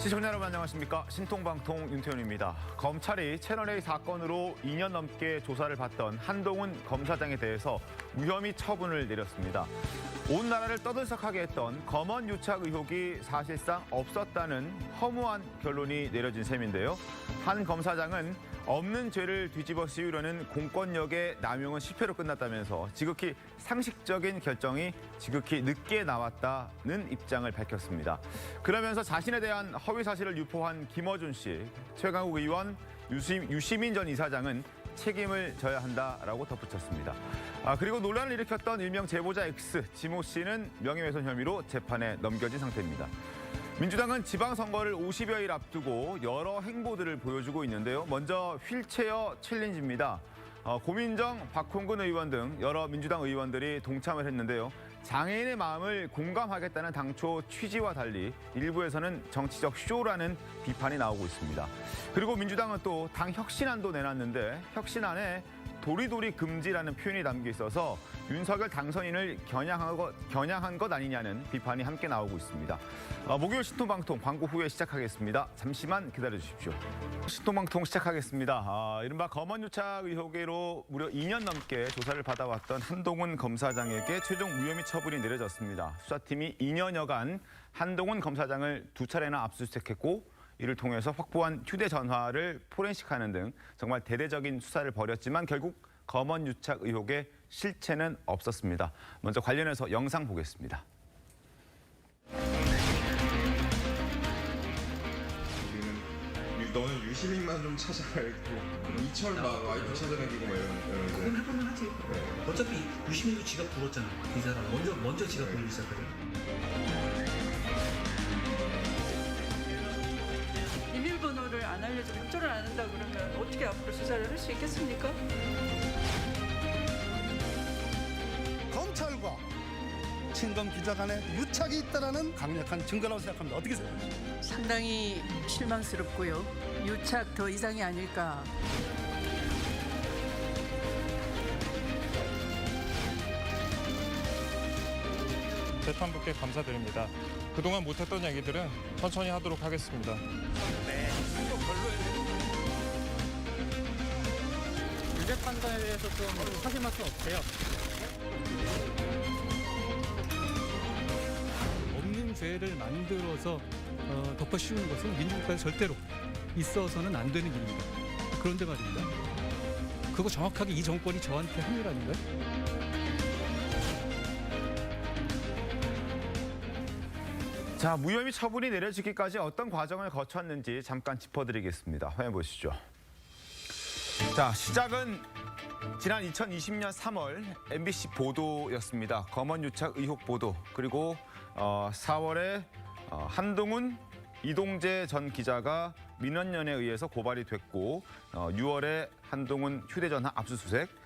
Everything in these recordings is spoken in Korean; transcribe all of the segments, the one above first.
시청자 여러분 안녕하십니까. 신통방통 윤태훈입니다. 검찰이 채널A 사건으로 2년 넘게 조사를 받던 한동훈 검사장에 대해서 무혐의 처분을 내렸습니다. 온 나라를 떠들썩하게 했던 검언 유착 의혹이 사실상 없었다는 허무한 결론이 내려진 셈인데요. 한 검사장은 없는 죄를 뒤집어 씌우려는 공권력의 남용은 실패로 끝났다면서 지극히 상식적인 결정이 지극히 늦게 나왔다는 입장을 밝혔습니다. 그러면서 자신에 대한 허위 사실을 유포한 김어준 씨, 최강욱 의원, 유시민 전 이사장은 책임을 져야 한다라고 덧붙였습니다. 그리고 논란을 일으켰던 일명 제보자 X, 지모 씨는 명예훼손 혐의로 재판에 넘겨진 상태입니다. 민주당은 지방선거를 50여일 앞두고 여러 행보들을 보여주고 있는데요. 먼저 휠체어 챌린지입니다. 고민정, 박홍근 의원 등 여러 민주당 의원들이 동참을 했는데요. 장애인의 마음을 공감하겠다는 당초 취지와 달리 일부에서는 정치적 쇼라는 비판이 나오고 있습니다. 그리고 민주당은 또 당 혁신안도 내놨는데 혁신안에 도리도리 금지라는 표현이 담겨 있어서 윤석열 당선인을 겨냥한 것 아니냐는 비판이 함께 나오고 있습니다. 목요일 신통방통 광고 후에 시작하겠습니다. 잠시만 기다려주십시오. 신통방통 시작하겠습니다. 이른바 검언유착 의혹으로 무려 2년 넘게 조사를 받아왔던 한동훈 검사장에게 최종 무혐의 처분이 내려졌습니다. 수사팀이 2년여간 한동훈 검사장을 2차례나 압수수색했고 이를 통해서 확보한 휴대전화를 포렌식하는 등 정말 대대적인 수사를 벌였지만 결국 검언유착 의혹의 실체는 없었습니다. 먼저 관련해서 영상 보겠습니다. 너는 유시민만 좀 찾아가야겠고 이철 막 와이프 찾아다니고 막 이러는데 그건 해보면 하지. 네. 어차피 유시민도 지갑 불었잖아. 이 사람 먼저 지갑 불기 시작하잖아. 비밀번호를 안 알려주고 협조를 안 한다 그러면 어떻게 앞으로 수사를 할 수 있겠습니까? 검찰과 친검 기자 간에 유착이 있다는 강력한 증거라고 생각합니다. 어떻게 생각하십니까? 상당히 실망스럽고요. 유착 더 이상이 아닐까. 재판부께 감사드립니다. 그동안 못했던 얘기들은 천천히 하도록 하겠습니다. 유죄 판단에 대해서 좀 사실 말씀 없어요. 없는 죄를 만들어서 덮어 씌우는 것은 민주국가에 절대로 있어서는 안 되는 일입니다. 그런데 말입니다. 그거 정확하게 이 정권이 저한테 한 일 아닌가요? 자, 무혐의 처분이 내려지기까지 어떤 과정을 거쳤는지 잠깐 짚어드리겠습니다. 화면 보시죠. 자, 시작은 지난 2020년 3월 MBC 보도였습니다. 검언유착 의혹 보도. 그리고 4월에 한동훈, 이동재 전 기자가 민원연에 의해서 고발이 됐고 6월에 한동훈 휴대전화 압수수색.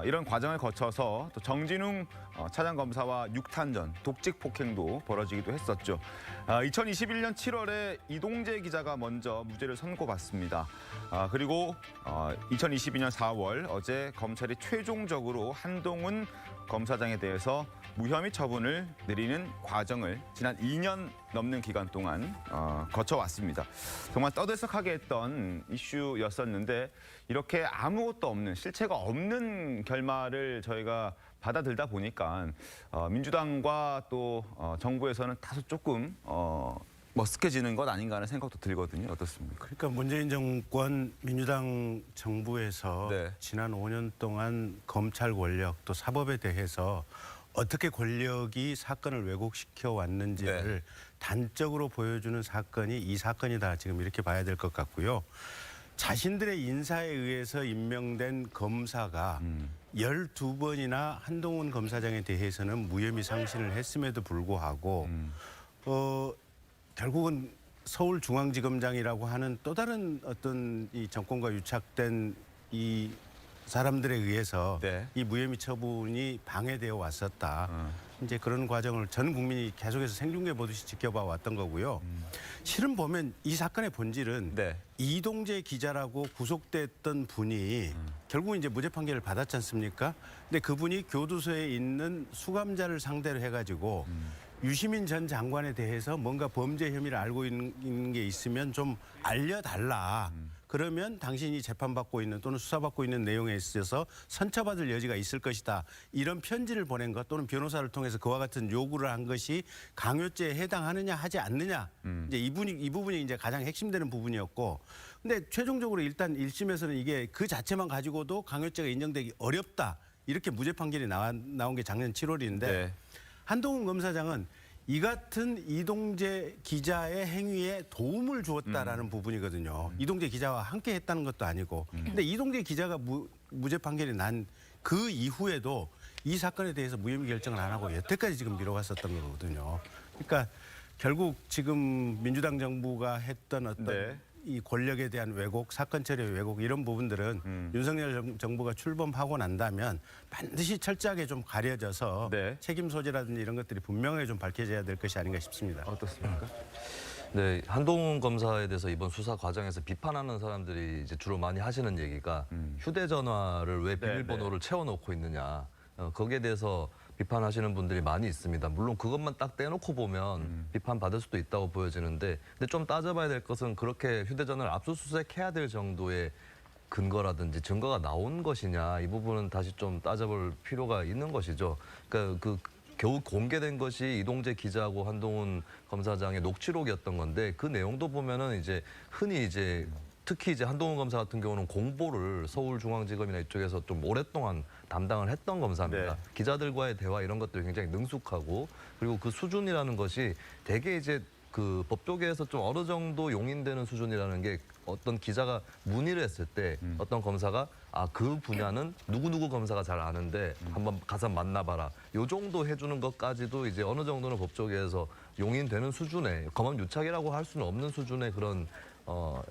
이런 과정을 거쳐서 또 정진웅 차장검사와 6탄전, 독직 폭행도 벌어지기도 했었죠. 2021년 7월에 이동재 기자가 먼저 무죄를 선고받습니다. 그리고 2022년 4월 어제 검찰이 최종적으로 한동훈 검사장에 대해서 무혐의 처분을 내리는 과정을 지난 2년 넘는 기간 동안 거쳐왔습니다. 정말 떠들썩하게 했던 이슈였었는데 이렇게 아무것도 없는, 실체가 없는 결말을 저희가 받아들다 보니까 민주당과 또 정부에서는 다소 조금 머쓱해지는 것 아닌가 하는 생각도 들거든요. 어떻습니까? 그러니까 문재인 정권 민주당 정부에서 네. 지난 5년 동안 검찰 권력 또 사법에 대해서 어떻게 권력이 사건을 왜곡시켜 왔는지를 네. 단적으로 보여주는 사건이 이 사건이다. 지금 이렇게 봐야 될 것 같고요. 자신들의 인사에 의해서 임명된 검사가 12번이나 한동훈 검사장에 대해서는 무혐의 상신을 했음에도 불구하고 결국은 서울중앙지검장이라고 하는 또 다른 어떤 이 정권과 유착된 이 사람들에 의해서 네. 이 무혐의 처분이 방해되어 왔었다. 이제 그런 과정을 전 국민이 계속해서 생중계 보듯이 지켜봐 왔던 거고요. 실은 보면 이 사건의 본질은 네. 이동재 기자라고 구속됐던 분이 결국은 이제 무죄 판결을 받았지 않습니까? 근데 그분이 교도소에 있는 수감자를 상대로 해가지고 유시민 전 장관에 대해서 뭔가 범죄 혐의를 알고 있는 게 있으면 좀 알려달라. 그러면 당신이 재판받고 있는 또는 수사받고 있는 내용에 있어서 선처받을 여지가 있을 것이다. 이런 편지를 보낸 것 또는 변호사를 통해서 그와 같은 요구를 한 것이 강요죄에 해당하느냐 하지 않느냐. 이제 이 부분이 이제 가장 핵심되는 부분이었고. 근데 최종적으로 일단 1심에서는 이게 그 자체만 가지고도 강요죄가 인정되기 어렵다. 이렇게 무죄 판결이 나온 게 작년 7월인데 네. 한동훈 검사장은 이 같은 이동재 기자의 행위에 도움을 주었다라는 부분이거든요. 이동재 기자와 함께 했다는 것도 아니고. 근데 이동재 기자가 무죄 판결이 난 그 이후에도 이 사건에 대해서 무혐의 결정을 안 하고 여태까지 지금 미뤄갔었던 거거든요. 그러니까 결국 지금 민주당 정부가 했던 어떤 네. 이 권력에 대한 왜곡, 사건 처리 왜곡 이런 부분들은 윤석열 정부가 출범하고 난다면 반드시 철저하게 좀 가려져서 네. 책임 소재라든지 이런 것들이 분명하게 좀 밝혀져야 될 것이 아닌가 싶습니다. 어떻습니까? 네, 한동훈 검사에 대해서 이번 수사 과정에서 비판하는 사람들이 이제 주로 많이 하시는 얘기가 휴대전화를 왜 비밀번호를 채워놓고 있느냐. 거기에 대해서 비판하시는 분들이 많이 있습니다. 물론 그것만 딱 떼놓고 보면 비판받을 수도 있다고 보여지는데 근데 좀 따져봐야 될 것은 그렇게 휴대전화를 압수수색해야 될 정도의 근거라든지 증거가 나온 것이냐 이 부분은 다시 좀 따져볼 필요가 있는 것이죠. 그러니까 겨우 공개된 것이 이동재 기자하고 한동훈 검사장의 녹취록이었던 건데 그 내용도 보면은 이제 흔히 이제 특히 이제 한동훈 검사 같은 경우는 공보를 서울중앙지검이나 이쪽에서 좀 오랫동안 담당을 했던 검사입니다. 네. 기자들과의 대화 이런 것들이 굉장히 능숙하고 그리고 그 수준이라는 것이 되게 이제 그 법조계에서 좀 어느 정도 용인되는 수준이라는 게 어떤 기자가 문의를 했을 때 어떤 검사가 그 분야는 누구누구 검사가 잘 아는데 한번 가서 만나봐라. 요 정도 해주는 것까지도 이제 어느 정도는 법조계에서 용인되는 수준의 검언유착이라고 할 수는 없는 수준의 그런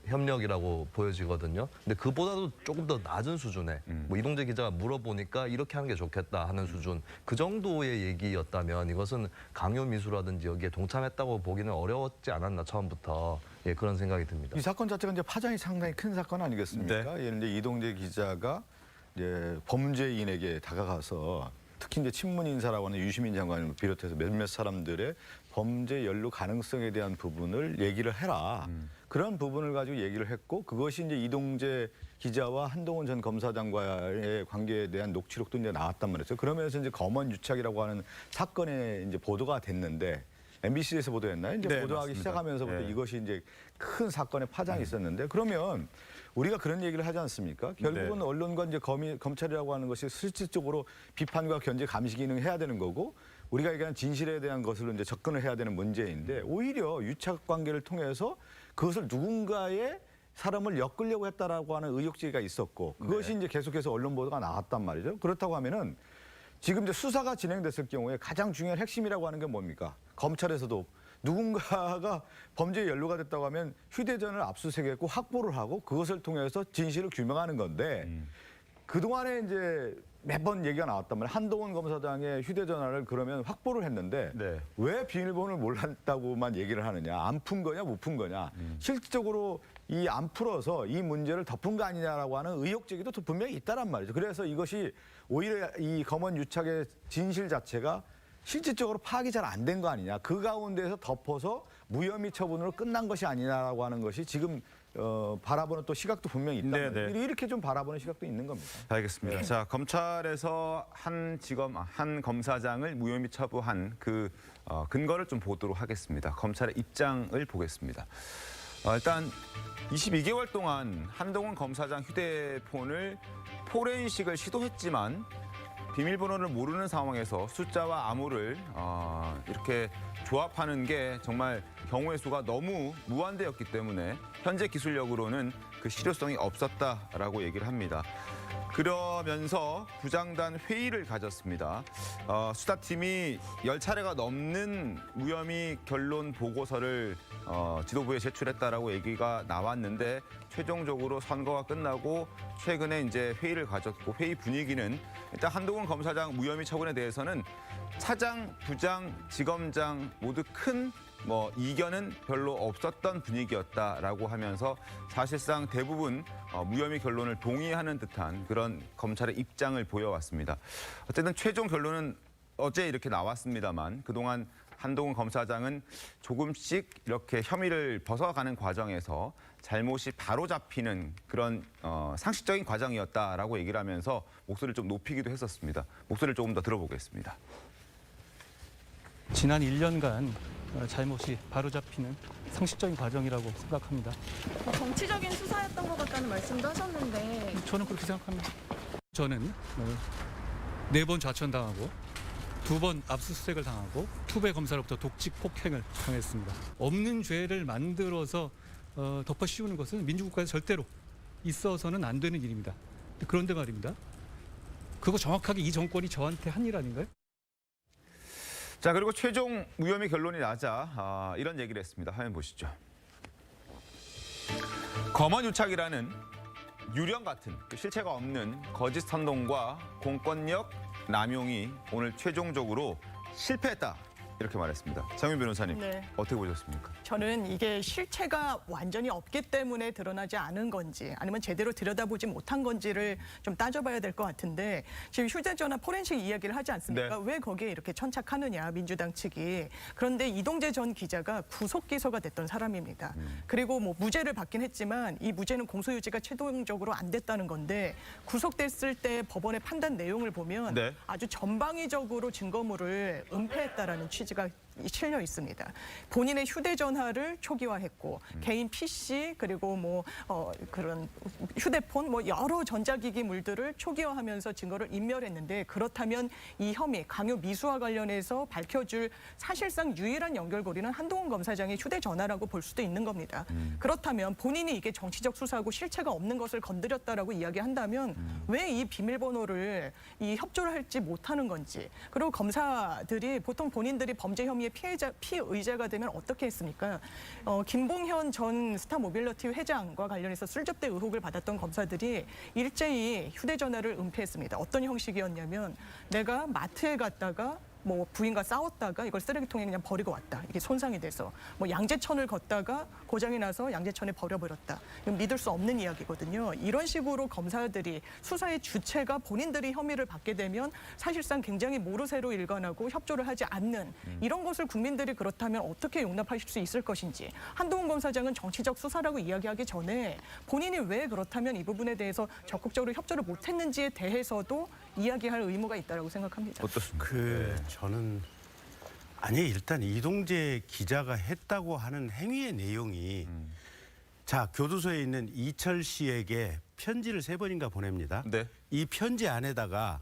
협력이라고 보여지거든요. 근데 그보다도 조금 더 낮은 수준의 뭐 이동재 기자가 물어보니까 이렇게 하는 게 좋겠다 하는 수준 그 정도의 얘기였다면 이것은 강요 미수라든지 여기에 동참했다고 보기는 어려웠지 않았나 처음부터 예, 그런 생각이 듭니다. 이 사건 자체가 이제 파장이 상당히 큰 사건 아니겠습니까? 예를 들어 이동재 기자가 이제 범죄인에게 다가가서 특히 이제 친문 인사라고 하는 유시민 장관을 비롯해서 몇몇 사람들의 범죄 연루 가능성에 대한 부분을 얘기를 해라. 그런 부분을 가지고 얘기를 했고 그것이 이제 이동재 기자와 한동훈 전 검사장과의 관계에 대한 녹취록도 이제 나왔단 말이죠. 그러면서 이제 검언유착이라고 하는 사건에 이제 보도가 됐는데 MBC에서 보도했나요? 이제 네, 보도하기 맞습니다. 시작하면서부터 네. 이것이 이제 큰 사건의 파장이 있었는데 그러면 우리가 그런 얘기를 하지 않습니까? 결국은 네. 언론과 이제 검찰이라고 하는 것이 실질적으로 비판과 견제 감시 기능을 해야 되는 거고 우리가 얘기하는 진실에 대한 것을 이제 접근을 해야 되는 문제인데 오히려 유착 관계를 통해서 그것을 누군가의 사람을 엮으려고 했다라고 하는 의혹 제기가 있었고 그것이 이제 계속해서 언론 보도가 나왔단 말이죠. 그렇다고 하면은 지금 이제 수사가 진행됐을 경우에 가장 중요한 핵심이라고 하는 게 뭡니까? 검찰에서도 누군가가 범죄에 연루가 됐다고 하면 휴대전화를 압수수색했고 확보를 하고 그것을 통해서 진실을 규명하는 건데 그동안에 이제 몇 번 얘기가 나왔단 말이에요. 한동훈 검사장의 휴대전화를 그러면 확보를 했는데 네. 왜 비밀번호를 몰랐다고만 얘기를 하느냐. 안 푼 거냐 못 푼 거냐. 실질적으로 이 안 풀어서 이 문제를 덮은 거 아니냐라고 하는 의혹 제기도 또 분명히 있다란 말이죠. 그래서 이것이 오히려 이 검언유착의 진실 자체가 실질적으로 파악이 잘 안 된 거 아니냐. 그 가운데에서 덮어서 무혐의 처분으로 끝난 것이 아니냐라고 하는 것이 지금 바라보는 또 시각도 분명히 있다. 네, 네. 이렇게 좀 바라보는 시각도 있는 겁니다. 알겠습니다. 자, 검찰에서 한 검사장을 무혐의 처분한 그 근거를 좀 보도록 하겠습니다. 검찰의 입장을 보겠습니다. 일단 22개월 동안 한동훈 검사장 휴대폰을 포렌식을 시도했지만 비밀번호를 모르는 상황에서 숫자와 암호를 이렇게 조합하는 게 정말 경우의 수가 너무 무한대였기 때문에 현재 기술력으로는 그 실효성이 없었다라고 얘기를 합니다. 그러면서 부장단 회의를 가졌습니다. 수사팀이 10차례가 넘는 무혐의 결론 보고서를 지도부에 제출했다라고 얘기가 나왔는데 최종적으로 선거가 끝나고 최근에 이제 회의를 가졌고 회의 분위기는 일단 한동훈 검사장 무혐의 처분에 대해서는 차장, 부장, 지검장 모두 큰 이견은 별로 없었던 분위기였다라고 하면서 사실상 대부분 무혐의 결론을 동의하는 듯한 그런 검찰의 입장을 보여왔습니다. 어쨌든 최종 결론은 어제 이렇게 나왔습니다만 그동안 한동훈 검사장은 조금씩 이렇게 혐의를 벗어가는 과정에서 잘못이 바로 잡히는 그런 상식적인 과정이었다라고 얘기를 하면서 목소리를 좀 높이기도 했었습니다. 목소리를 조금 더 들어보겠습니다. 지난 1년간 잘못이 바로잡히는 상식적인 과정이라고 생각합니다. 정치적인 수사였던 것 같다는 말씀도 하셨는데 저는 그렇게 생각합니다. 저는 4번 좌천당하고 2번 압수수색을 당하고 투배 검사로부터 독직 폭행을 당했습니다. 없는 죄를 만들어서 덮어 씌우는 것은 민주국가에서 절대로 있어서는 안 되는 일입니다. 그런데 말입니다. 그거 정확하게 이 정권이 저한테 한 일 아닌가요? 자, 그리고 최종 무혐의 결론이 나자 이런 얘기를 했습니다. 화면 보시죠. 검언 유착이라는 유령 같은 실체가 없는 거짓 선동과 공권력 남용이 오늘 최종적으로 실패했다. 이렇게 말했습니다. 장윤 변호사님, 네. 어떻게 보셨습니까? 저는 이게 실체가 완전히 없기 때문에 드러나지 않은 건지 아니면 제대로 들여다보지 못한 건지를 좀 따져봐야 될 것 같은데 지금 휴대전화 포렌식 이야기를 하지 않습니까? 네. 왜 거기에 이렇게 천착하느냐 민주당 측이. 그런데 이동재 전 기자가 구속 기소가 됐던 사람입니다. 그리고 뭐 무죄를 받긴 했지만 이 무죄는 공소유지가 최종적으로 안 됐다는 건데 구속됐을 때 법원의 판단 내용을 보면 네. 아주 전방위적으로 증거물을 은폐했다라는 취지가 실려 있습니다. 본인의 휴대전화를 초기화했고 개인 PC 그리고 뭐 그런 휴대폰 뭐 여러 전자기기물들을 초기화하면서 증거를 인멸했는데 그렇다면 이 혐의 강요 미수와 관련해서 밝혀줄 사실상 유일한 연결고리는 한동훈 검사장의 휴대전화라고 볼 수도 있는 겁니다. 그렇다면 본인이 이게 정치적 수사하고 실체가 없는 것을 건드렸다라고 이야기한다면 왜 이 비밀번호를 이 협조를 할지 못하는 건지 그리고 검사들이 보통 본인들이 범죄 혐의의 피의자가 되면 어떻게 했습니까? 김봉현 전 스타모빌리티 회장과 관련해서 술접대 의혹을 받았던 검사들이 일제히 휴대전화를 은폐했습니다. 어떤 형식이었냐면 내가 마트에 갔다가 뭐 부인과 싸웠다가 이걸 쓰레기통에 그냥 버리고 왔다. 이게 손상이 돼서 뭐 양재천을 걷다가 고장이 나서 양재천에 버려버렸다. 이건 믿을 수 없는 이야기거든요. 이런 식으로 검사들이 수사의 주체가 본인들이 혐의를 받게 되면 사실상 굉장히 모르쇠로 일관하고 협조를 하지 않는 이런 것을 국민들이 그렇다면 어떻게 용납하실 수 있을 것인지 한동훈 검사장은 정치적 수사라고 이야기하기 전에 본인이 왜 그렇다면 이 부분에 대해서 적극적으로 협조를 못했는지에 대해서도 이야기할 의무가 있다고 생각합니다. 어떻습니까? 저는 아니 일단 이동재 기자가 했다고 하는 행위의 내용이 자 교도소에 있는 이철 씨에게 편지를 3번인가 보냅니다. 네. 이 편지 안에다가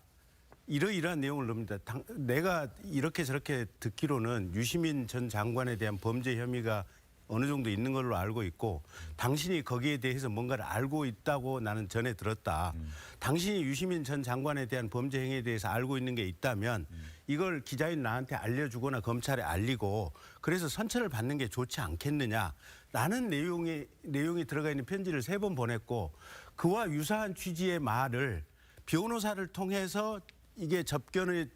이러이러한 내용을 넣습니다. 내가 이렇게 저렇게 듣기로는 유시민 전 장관에 대한 범죄 혐의가 어느 정도 있는 걸로 알고 있고 당신이 거기에 대해서 뭔가를 알고 있다고 나는 전에 들었다. 당신이 유시민 전 장관에 대한 범죄 행위에 대해서 알고 있는 게 있다면 이걸 기자인 나한테 알려주거나 검찰에 알리고 그래서 선처를 받는 게 좋지 않겠느냐라는 내용이 들어가 있는 편지를 3번 보냈고 그와 유사한 취지의 말을 변호사를 통해서 이게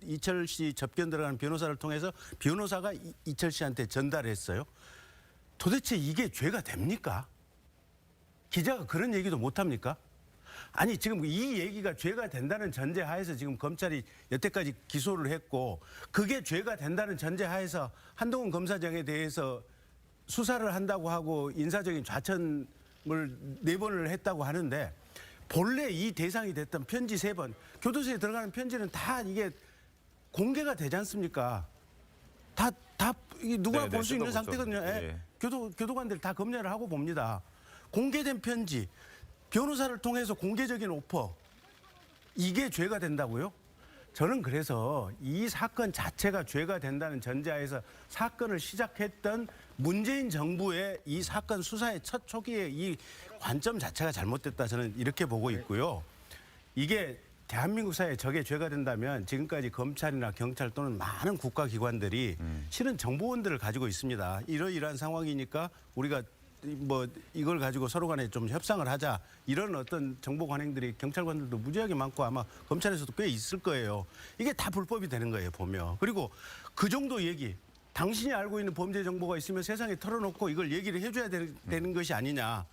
이철 씨 접견 들어가는 변호사를 통해서 변호사가 이철 씨한테 전달했어요. 도대체 이게 죄가 됩니까? 기자가 그런 얘기도 못합니까? 아니 지금 이 얘기가 죄가 된다는 전제하에서 지금 검찰이 여태까지 기소를 했고 그게 죄가 된다는 전제하에서 한동훈 검사장에 대해서 수사를 한다고 하고 인사적인 좌천을 4번을 했다고 하는데 본래 이 대상이 됐던 편지 3번 교도소에 들어가는 편지는 다 이게 공개가 되지 않습니까? 다 이게 누가 볼 수 있는 상태거든요. 네. 교도관들 다 검열을 하고 봅니다. 공개된 편지, 변호사를 통해서 공개적인 오퍼, 이게 죄가 된다고요? 저는 그래서 이 사건 자체가 죄가 된다는 전제하에서 사건을 시작했던 문재인 정부의 이 사건 수사의 첫 초기의 이 관점 자체가 잘못됐다 저는 이렇게 보고 있고요. 이게 대한민국 사회에 저게 죄가 된다면 지금까지 검찰이나 경찰 또는 많은 국가기관들이 실은 정보원들을 가지고 있습니다. 이러이러한 상황이니까 우리가 뭐 이걸 가지고 서로 간에 좀 협상을 하자 이런 어떤 정보 관행들이 경찰관들도 무지하게 많고 아마 검찰에서도 꽤 있을 거예요. 이게 다 불법이 되는 거예요 보면. 그리고 그 정도 얘기 당신이 알고 있는 범죄 정보가 있으면 세상에 털어놓고 이걸 얘기를 해줘야 되는 것이 아니냐.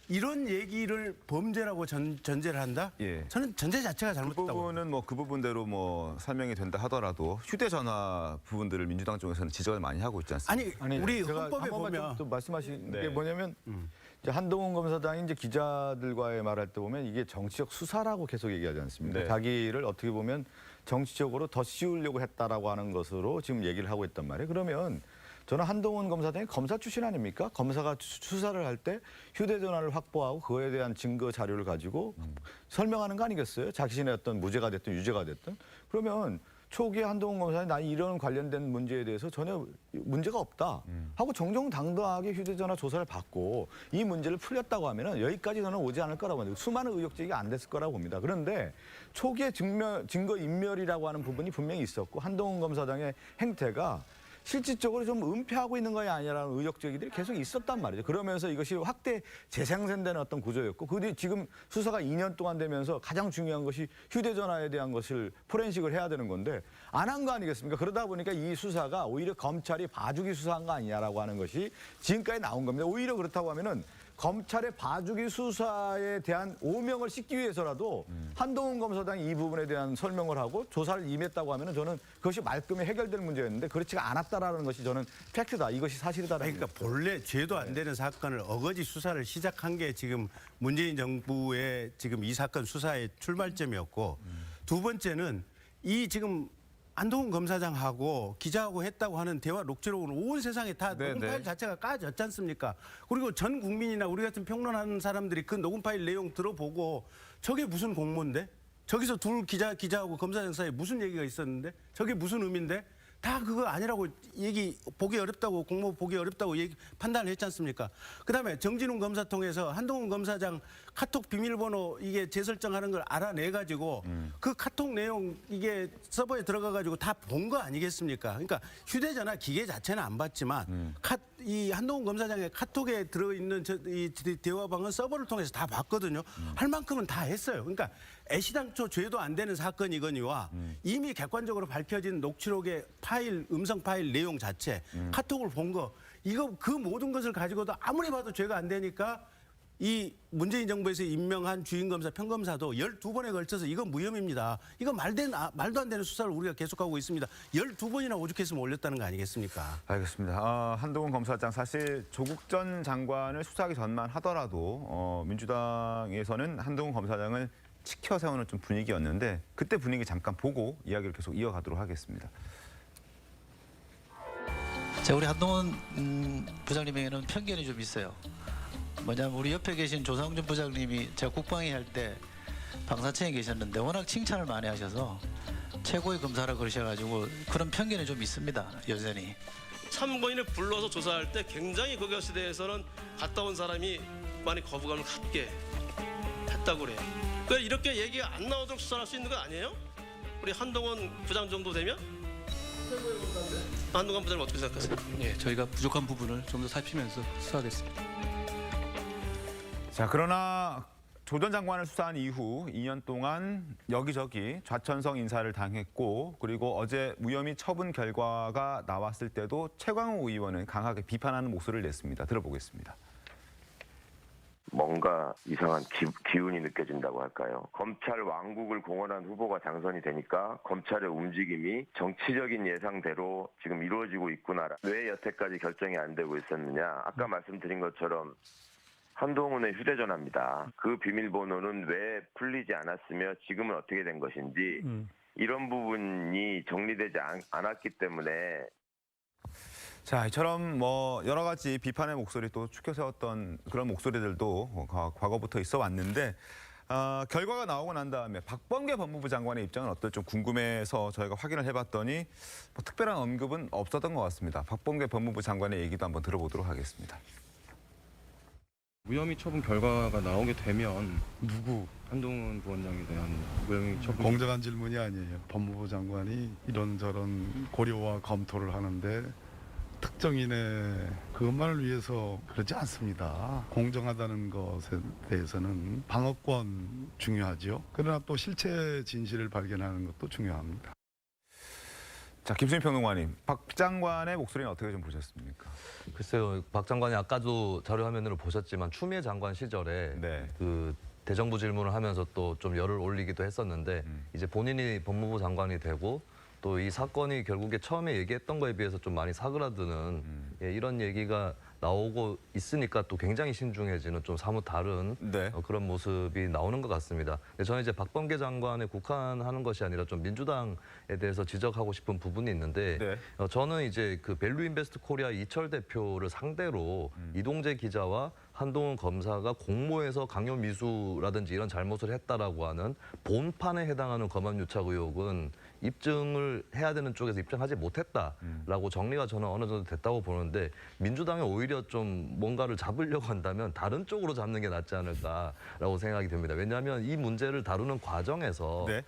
이런 얘기를 범죄라고 전제를 한다? 예. 저는 전제 자체가 그 잘못됐다고. 부분은 뭐 그 부분대로 뭐 설명이 된다 하더라도 휴대전화 부분들을 민주당 쪽에서는 지적을 많이 하고 있지 않습니까? 아니 우리 제가 헌법에 한 번만 보면 좀 말씀하신 네. 게 뭐냐면 이제 한동훈 검사장이 이제 기자들과의 말할 때 보면 이게 정치적 수사라고 계속 얘기하지 않습니까? 네. 자기를 어떻게 보면 정치적으로 더 씌우려고 했다라고 하는 것으로 지금 얘기를 하고 있단 말이에요. 그러면 저는 한동훈 검사장이 검사 출신 아닙니까? 검사가 수사를 할 때 휴대전화를 확보하고 그거에 대한 증거 자료를 가지고 설명하는 거 아니겠어요? 자신의 어떤 무죄가 됐든 유죄가 됐든. 그러면 초기에 한동훈 검사는 나 이런 관련된 문제에 대해서 전혀 문제가 없다 하고 정정당당하게 휴대전화 조사를 받고 이 문제를 풀렸다고 하면은 여기까지 저는 오지 않을 거라고 봅니다. 수많은 의혹 제기가 안 됐을 거라고 봅니다. 그런데 초기에 증거 인멸이라고 하는 부분이 분명히 있었고 한동훈 검사장의 행태가 실질적으로 좀 은폐하고 있는 것이 아니라는 의혹 제기들이 계속 있었단 말이죠. 그러면서 이것이 확대 재생산되는 어떤 구조였고 그 뒤 지금 수사가 2년 동안 되면서 가장 중요한 것이 휴대전화에 대한 것을 포렌식을 해야 되는 건데 안 한 거 아니겠습니까? 그러다 보니까 이 수사가 오히려 검찰이 봐주기 수사한 거 아니냐라고 하는 것이 지금까지 나온 겁니다. 오히려 그렇다고 하면은 검찰의 봐주기 수사에 대한 오명을 씻기 위해서라도 한동훈 검사장이 이 부분에 대한 설명을 하고 조사를 임했다고 하면은 저는 그것이 말끔히 해결될 문제였는데 그렇지가 않았다라는 것이 저는 팩트다. 이것이 사실이다라는 그러니까 본래 죄도 안 되는 사건을 어거지 수사를 시작한 게 지금 문재인 정부의 지금 이 사건 수사의 출발점이었고 두 번째는 이 지금 한동훈 검사장하고 기자하고 했다고 하는 대화 녹취록은 온 세상에 다 녹음 파일 자체가 까졌지 않습니까? 그리고 전 국민이나 우리 같은 평론하는 사람들이 그 녹음 파일 내용 들어보고 저게 무슨 공모인데? 저기서 둘 기자하고 검사장 사이에 무슨 얘기가 있었는데? 저게 무슨 의미인데? 다 그거 아니라고 보기 어렵다고 공모 보기 어렵다고 판단을 했지 않습니까? 그다음에 정진웅 검사 통해서 한동훈 검사장 카톡 비밀번호 이게 재설정하는 걸 알아내 가지고 그 카톡 내용 이게 서버에 들어가 가지고 다 본 거 아니겠습니까? 그러니까 휴대전화 기계 자체는 안 봤지만 이 한동훈 검사장의 카톡에 들어 있는 이 대화방은 서버를 통해서 다 봤거든요. 할 만큼은 다 했어요. 그러니까 애시당초 죄도 안 되는 사건이거니와 이미 객관적으로 밝혀진 녹취록의 파일, 음성 파일 내용 자체, 카톡을 본 거, 이거 그 모든 것을 가지고도 아무리 봐도 죄가 안 되니까 이 문재인 정부에서 임명한 주임검사, 평검사도 12번에 걸쳐서 이건 무혐의입니다. 이거 말도 안 되는 수사를 우리가 계속하고 있습니다. 12번이나 오죽했으면 올렸다는 거 아니겠습니까? 알겠습니다. 한동훈 검사장 사실 조국 전 장관을 수사하기 전만 하더라도 민주당에서는 한동훈 검사장을 치켜 세우는 좀 분위기였는데 그때 분위기 잠깐 보고 이야기를 계속 이어가도록 하겠습니다. 자, 우리 한동훈 부장님에게는 편견이 좀 있어요. 뭐냐면 우리 옆에 계신 조상준 부장님이 제가 국방위 할 때 방사청에 계셨는데 워낙 칭찬을 많이 하셔서 최고의 검사라 그러셔가지고 그런 편견이 좀 있습니다. 여전히. 참고인을 불러서 조사할 때 굉장히 그것에 대해서는 갔다 온 사람이 많이 거부감을 갖게 했다고 그래요. 그러니까 이렇게 얘기가 안 나오도록 수사할 수 있는 거 아니에요? 우리 한동훈 부장 정도 되면? 한동훈 부장님 어떻게 생각하세요? 예, 저희가 부족한 부분을 좀 더 살피면서 수사하겠습니다. 자, 그러나 조 전 장관을 수사한 이후 2년 동안 여기저기 좌천성 인사를 당했고 그리고 어제 무혐의 처분 결과가 나왔을 때도 최광호 의원은 강하게 비판하는 목소리를 냈습니다. 들어보겠습니다. 뭔가 이상한 기운이 느껴진다고 할까요? 검찰 왕국을 공언한 후보가 당선이 되니까 검찰의 움직임이 정치적인 예상대로 지금 이루어지고 있구나. 왜 여태까지 결정이 안 되고 있었느냐. 아까 말씀드린 것처럼 한동훈의 휴대전화입니다. 그 비밀번호는 왜 풀리지 않았으며 지금은 어떻게 된 것인지 이런 부분이 정리되지 않았기 때문에 자, 이처럼 뭐 여러 가지 비판의 목소리 또 추켜 세웠던 그런 목소리들도 과거부터 있어 왔는데 결과가 나오고 난 다음에 박범계 법무부 장관의 입장은 어떨지 좀 궁금해서 저희가 확인을 해봤더니 뭐 특별한 언급은 없었던 것 같습니다. 박범계 법무부 장관의 얘기도 한번 들어보도록 하겠습니다. 무혐의 처분 결과가 나오게 되면 누구 한동훈 부원장에 대한 무혐의 처분 공정한 질문이 아니에요. 법무부 장관이 이런저런 고려와 검토를 하는데 특정인의 그것만을 위해서 그러지 않습니다. 공정하다는 것에 대해서는 방어권 중요하죠. 그러나 또 실체 진실을 발견하는 것도 중요합니다. 자, 김수민 평론가님, 박 장관의 목소리는 어떻게 좀 보셨습니까? 글쎄요, 박 장관이 아까도 자료 화면으로 보셨지만 추미애 장관 시절에 네. 그 대정부 질문을 하면서 또 좀 열을 올리기도 했었는데 이제 본인이 법무부 장관이 되고 또 이 사건이 결국에 처음에 얘기했던 거에 비해서 좀 많이 사그라드는 예, 이런 얘기가 나오고 있으니까 또 굉장히 신중해지는 좀 사뭇 다른 네. 그런 모습이 나오는 것 같습니다. 근데 저는 이제 박범계 장관에 국한하는 것이 아니라 좀 민주당에 대해서 지적하고 싶은 부분이 있는데 네. 저는 이제 그 밸류인베스트 코리아 이철 대표를 상대로 이동재 기자와 한동훈 검사가 공모해서 강요 미수라든지 이런 잘못을 했다라고 하는 본판에 해당하는 검언 유착 의혹은 입증을 해야 되는 쪽에서 입증하지 못했다라고 정리가 저는 어느 정도 됐다고 보는데 민주당이 오히려 좀 뭔가를 잡으려고 한다면 다른 쪽으로 잡는 게 낫지 않을까라고 생각이 듭니다. 왜냐하면 이 문제를 다루는 과정에서 네.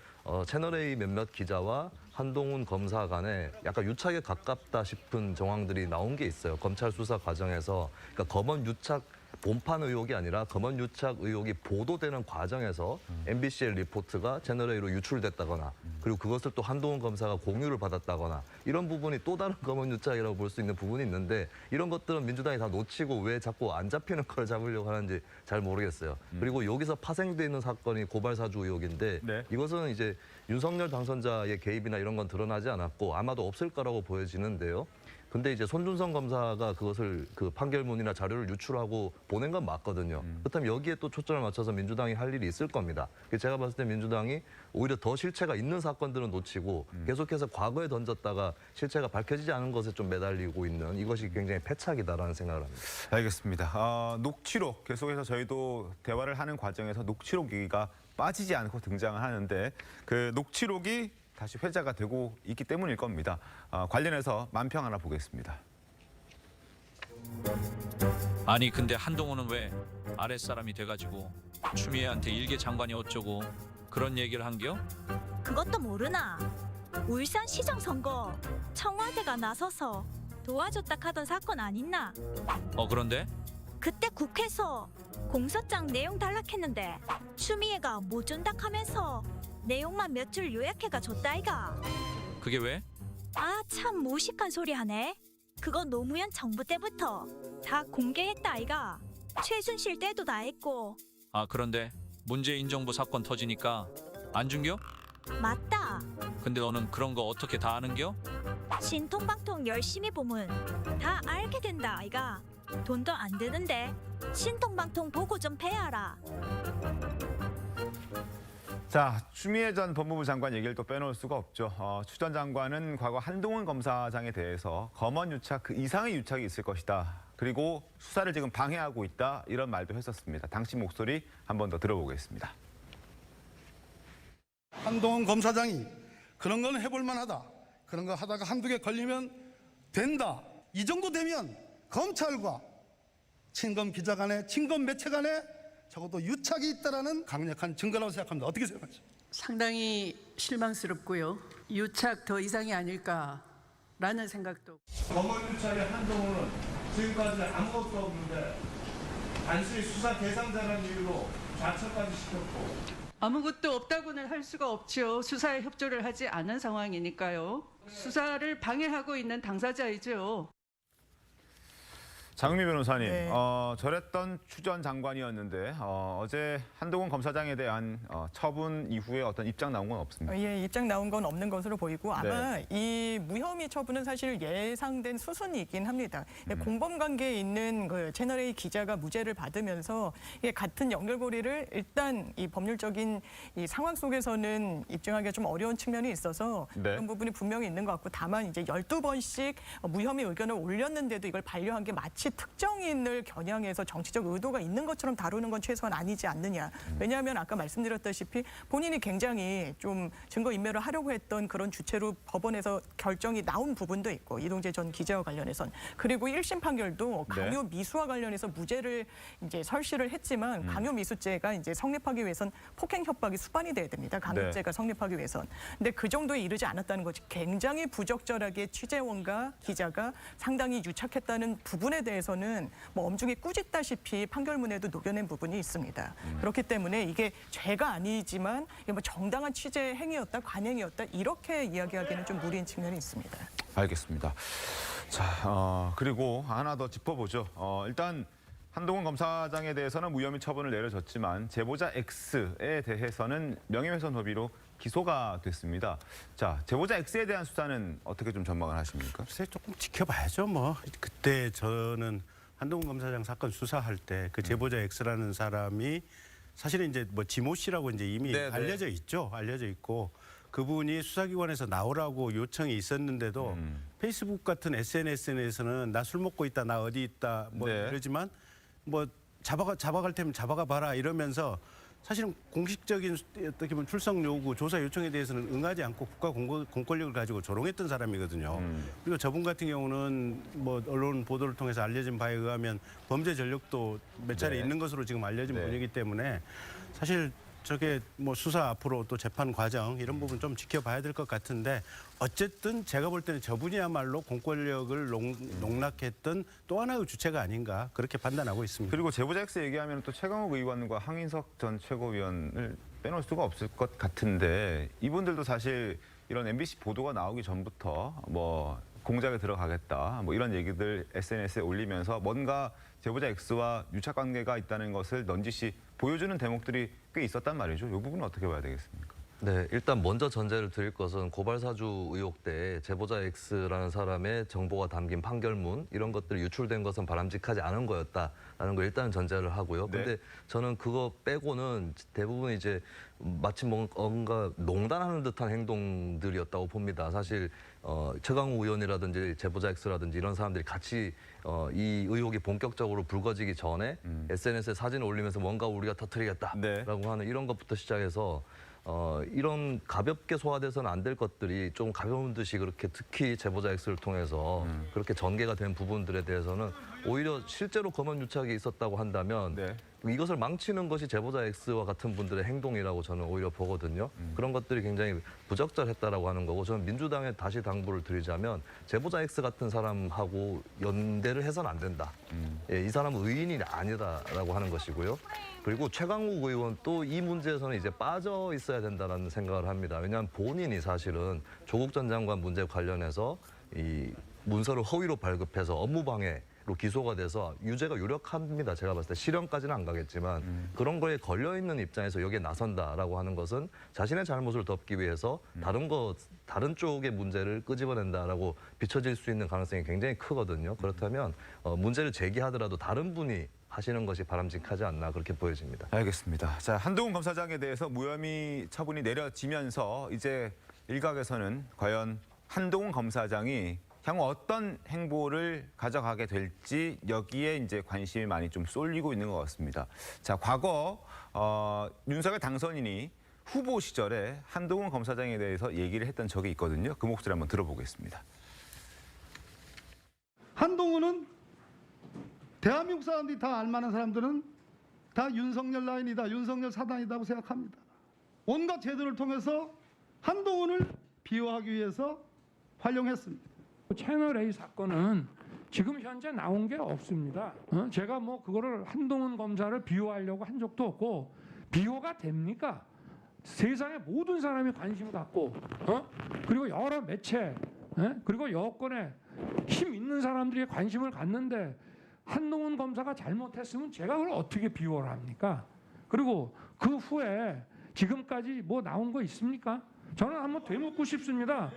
채널A 몇몇 기자와 한동훈 검사 간에 약간 유착에 가깝다 싶은 정황들이 나온 게 있어요. 검찰 수사 과정에서 그러니까 검언 유착 본판 의혹이 아니라 검언 유착 의혹이 보도되는 과정에서 MBC의 리포트가 채널A로 유출됐다거나 그리고 그것을 또 한동훈 검사가 공유를 받았다거나 이런 부분이 또 다른 검언 유착이라고 볼 수 있는 부분이 있는데 이런 것들은 민주당이 다 놓치고 왜 자꾸 안 잡히는 걸 잡으려고 하는지 잘 모르겠어요. 그리고 여기서 파생돼 있는 사건이 고발사주 의혹인데 네. 이것은 이제 윤석열 당선자의 개입이나 이런 건 드러나지 않았고 아마도 없을 거라고 보여지는데요. 근데 이제 손준성 검사가 그것을 그 판결문이나 자료를 유출하고 보낸 건 맞거든요. 그렇다면 여기에 또 초점을 맞춰서 민주당이 할 일이 있을 겁니다. 제가 봤을 때 민주당이 오히려 더 실체가 있는 사건들은 놓치고 계속해서 과거에 던졌다가 실체가 밝혀지지 않은 것에 좀 매달리고 있는 이것이 굉장히 패착이다라는 생각을 합니다. 알겠습니다. 녹취록 계속해서 저희도 대화를 하는 과정에서 녹취록 얘기가 빠지지 않고 등장을 하는데 그 녹취록이 다시 회자가 되고 있기 때문일 겁니다. 관련해서 만평 하나 보겠습니다. 아니 근데 한동훈은 왜 아랫사람이 돼가지고 추미애한테 일개 장관이 어쩌고 그런 얘기를 한겨? 그것도 모르나? 울산시장 선거 청와대가 나서서 도와줬다 하던 사건 아니나? 그런데? 그때 국회에서 공소장 내용 달락했는데 추미애가 못 준다 하면서 내용만 몇 줄 요약해가 줬다 이가. 그게 왜? 아 참 무식한 소리 하네. 그거 노무현 정부 때부터 다 공개했다 아이가. 최순실 때도 다 했고. 아 그런데 문재인 정부 사건 터지니까 안 준겨? 맞다. 근데 너는 그런 거 어떻게 다 아는겨? 신통방통 열심히 보면 다 알게 된다 아이가. 돈도 안 드는데 신통방통 보고 좀 배워라. 자, 추미애 전 법무부 장관 얘기를 또 빼놓을 수가 없죠. 추 전 장관은 과거 한동훈 검사장에 대해서 검언 유착 그 이상의 유착이 있을 것이다. 그리고 수사를 지금 방해하고 있다. 이런 말도 했었습니다. 당시 목소리 한 번 더 들어보겠습니다. 한동훈 검사장이 그런 건 해볼 만하다. 그런 거 하다가 한두 개 걸리면 된다. 이 정도 되면 검찰과 친검 기자 간에 친검 매체 간에 적어도 유착이 있다라는 강력한 증거라고 생각합니다. 어떻게 생각하세요? 상당히 실망스럽고요. 유착 더 이상이 아닐까라는 생각도. 검언 유착의 한동훈은 지금까지 아무것도 없는데 단순히 수사 대상자라는 이유로 좌천까지 시켰고 아무것도 없다고는 할 수가 없죠. 수사에 협조를 하지 않은 상황이니까요. 수사를 방해하고 있는 당사자이죠. 장미 변호사님, 네. 저랬던 추 전 장관이었는데 어제 한동훈 검사장에 대한 처분 이후에 어떤 입장 나온 건 없습니다. 예, 입장 나온 건 없는 것으로 보이고 아마 이 무혐의 처분은 사실 예상된 수순이긴 합니다. 공범 관계에 있는 그 채널A 기자가 무죄를 받으면서 같은 연결고리를 일단 이 법률적인 이 상황 속에서는 입증하기가 좀 어려운 측면이 있어서 네. 그런 부분이 분명히 있는 것 같고 다만 이제 12번씩 무혐의 의견을 올렸는데도 이걸 반려한 게 마치 특정인을 겨냥해서 정치적 의도가 있는 것처럼 다루는 건 최소한 아니지 않느냐. 왜냐하면 아까 말씀드렸다시피 본인이 굉장히 좀 증거인멸을 하려고 했던 그런 주체로 법원에서 결정이 나온 부분도 있고 이동재 전 기자와 관련해선 그리고 1심 판결도 강요 미수와 관련해서 무죄를 이제 설시를 했지만 강요 미수죄가 이제 성립하기 위해선 폭행 협박이 수반이 돼야 됩니다. 강요죄가 성립하기 위해선. 근데 그 정도에 이르지 않았다는 거지. 굉장히 부적절하게 취재원과 기자가 상당히 유착했다는 부분에 대해 대해서는 뭐 엄중히 꾸짖다시피 판결문에도 녹여낸 부분이 있습니다. 그렇기 때문에 이게 죄가 아니지만 이게 뭐 정당한 취재 행위였다, 관행이었다 이렇게 이야기하기는 좀 무리인 측면이 있습니다. 알겠습니다. 자, 그리고 하나 더 짚어보죠. 일단 한동훈 검사장에 대해서는 무혐의 처분을 내려졌지만 제보자 X에 대해서는 명예훼손 혐의로 기소가 됐습니다. 자, 제보자 X에 대한 수사는 어떻게 좀 전망을 하십니까? 글쎄 조금 지켜봐야죠. 뭐 그때 저는 한동훈 검사장 사건 수사할 때 그 제보자 X라는 사람이 사실은 이제 뭐 지모 씨라고 이제 이미 네, 네. 알려져 있죠. 알려져 있고 그분이 수사기관에서 나오라고 요청이 있었는데도 페이스북 같은 SNS에서는 나 술 먹고 있다, 나 어디 있다 뭐 네. 이러지만 뭐 잡아갈 테면 잡아가 봐라 이러면서 사실은 공식적인 어떻게 보면 출석 요구, 조사 요청에 대해서는 응하지 않고 국가 공권력을 가지고 조롱했던 사람이거든요. 그리고 저분 같은 경우는 뭐 언론 보도를 통해서 알려진 바에 의하면 범죄 전력도 몇 차례 네. 있는 것으로 지금 알려진 네. 분이기 때문에 사실 저게 뭐 수사 앞으로 또 재판 과정 이런 부분 좀 지켜봐야 될 것 같은데 어쨌든 제가 볼 때는 저분이야말로 공권력을 농락했던 또 하나의 주체가 아닌가 그렇게 판단하고 있습니다. 그리고 제보자 X 얘기하면 또 최강욱 의원과 황인석 전 최고위원을 빼놓을 수가 없을 것 같은데 이분들도 사실 이런 MBC 보도가 나오기 전부터 뭐 공작에 들어가겠다 뭐 이런 얘기들 SNS에 올리면서 뭔가 제보자 X와 유착 관계가 있다는 것을 넌지시 보여주는 대목들이 꽤 있었단 말이죠. 이 부분은 어떻게 봐야 되겠습니까? 네, 일단 먼저 전제를 드릴 것은 고발사주 의혹 때 제보자 X라는 사람의 정보가 담긴 판결문 이런 것들이 유출된 것은 바람직하지 않은 거였다라는 걸 일단 전제를 하고요. 네. 근데 저는 그거 빼고는 대부분 이제 마치 뭔가 농단하는 듯한 행동들이었다고 봅니다. 사실 최강욱 의원이라든지 제보자 X라든지 이런 사람들이 같이 이 의혹이 본격적으로 불거지기 전에 SNS에 사진을 올리면서 뭔가 우리가 터뜨리겠다라고 네. 하는 이런 것부터 시작해서 이런 가볍게 소화돼서는 안 될 것들이 좀 가벼운 듯이 그렇게 특히 제보자 X를 통해서 그렇게 전개가 된 부분들에 대해서는 오히려 실제로 검언 유착이 있었다고 한다면 네. 이것을 망치는 것이 제보자 X와 같은 분들의 행동이라고 저는 오히려 보거든요. 그런 것들이 굉장히 부적절했다라고 하는 거고 저는 민주당에 다시 당부를 드리자면 제보자 X 같은 사람하고 연대를 해서는 안 된다. 예, 이 사람은 의인이 아니다라고 하는 것이고요. 그리고 최강욱 의원 또 이 문제에서는 이제 빠져 있어야 된다는 생각을 합니다. 왜냐하면 본인이 사실은 조국 전 장관 문제 관련해서 이 문서를 허위로 발급해서 업무방해로 기소가 돼서 유죄가 유력합니다. 제가 봤을 때 실형까지는 안 가겠지만 그런 거에 걸려있는 입장에서 여기에 나선다라고 하는 것은 자신의 잘못을 덮기 위해서 다른 쪽의 문제를 끄집어낸다라고 비춰질 수 있는 가능성이 굉장히 크거든요. 그렇다면 문제를 제기하더라도 다른 분이 하시는 것이 바람직하지 않나 그렇게 보여집니다. 알겠습니다. 자, 한동훈 검사장에 대해서 무혐의 처분이 내려지면서 이제 일각에서는 과연 한동훈 검사장이 향후 어떤 행보를 가져가게 될지 여기에 이제 관심이 많이 좀 쏠리고 있는 것 같습니다. 자, 과거 윤석열 당선인이 후보 시절에 한동훈 검사장에 대해서 얘기를 했던 적이 있거든요. 그 목소리 한번 들어보겠습니다. 한동훈은 대한민국 사람들이 다 알만한 사람들은 다 윤석열 라인이다, 윤석열 사단이라고 생각합니다. 온갖 제도를 통해서 한동훈을 비호하기 위해서 활용했습니다. 채널A 사건은 지금 현재 나온 게 없습니다. 제가 뭐 그거를 한동훈 검사를 비호하려고 한 적도 없고 비호가 됩니까? 세상의 모든 사람이 관심 갖고 그리고 여러 매체 그리고 여권에 힘 있는 사람들이 관심을 갖는데 한동훈 검사가 잘못했으면 제가 그걸 어떻게 비호를 합니까? 그리고 그 후에 지금까지 뭐 나온 거 있습니까? 저는 한번 되묻고 싶습니다.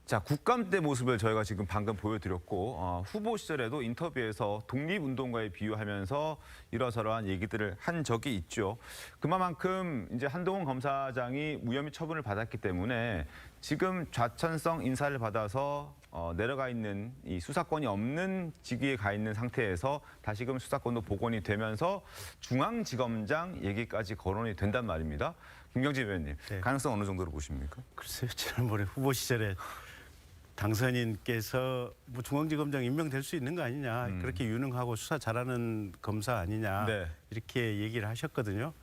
자, 국감 때 모습을 저희가 지금 방금 보여드렸고 후보 시절에도 인터뷰에서 독립운동가에 비유하면서 이러저러한 얘기들을 한 적이 있죠. 그만큼 이제 한동훈 검사장이 무혐의 처분을 받았기 때문에 지금 좌천성 인사를 받아서 내려가 있는 이 수사권이 없는 직위에 가 있는 상태에서 다시금 수사권도 복원이 되면서 중앙지검장 얘기까지 거론이 된단 말입니다. 김경진 의원님, 네. 가능성 어느 정도로 보십니까? 글쎄요, 지난번에 후보 시절에 당선인께서 뭐 중앙지검장 임명될 수 있는 거 아니냐, 그렇게 유능하고 수사 잘하는 검사 아니냐, 네. 이렇게 얘기를 하셨거든요.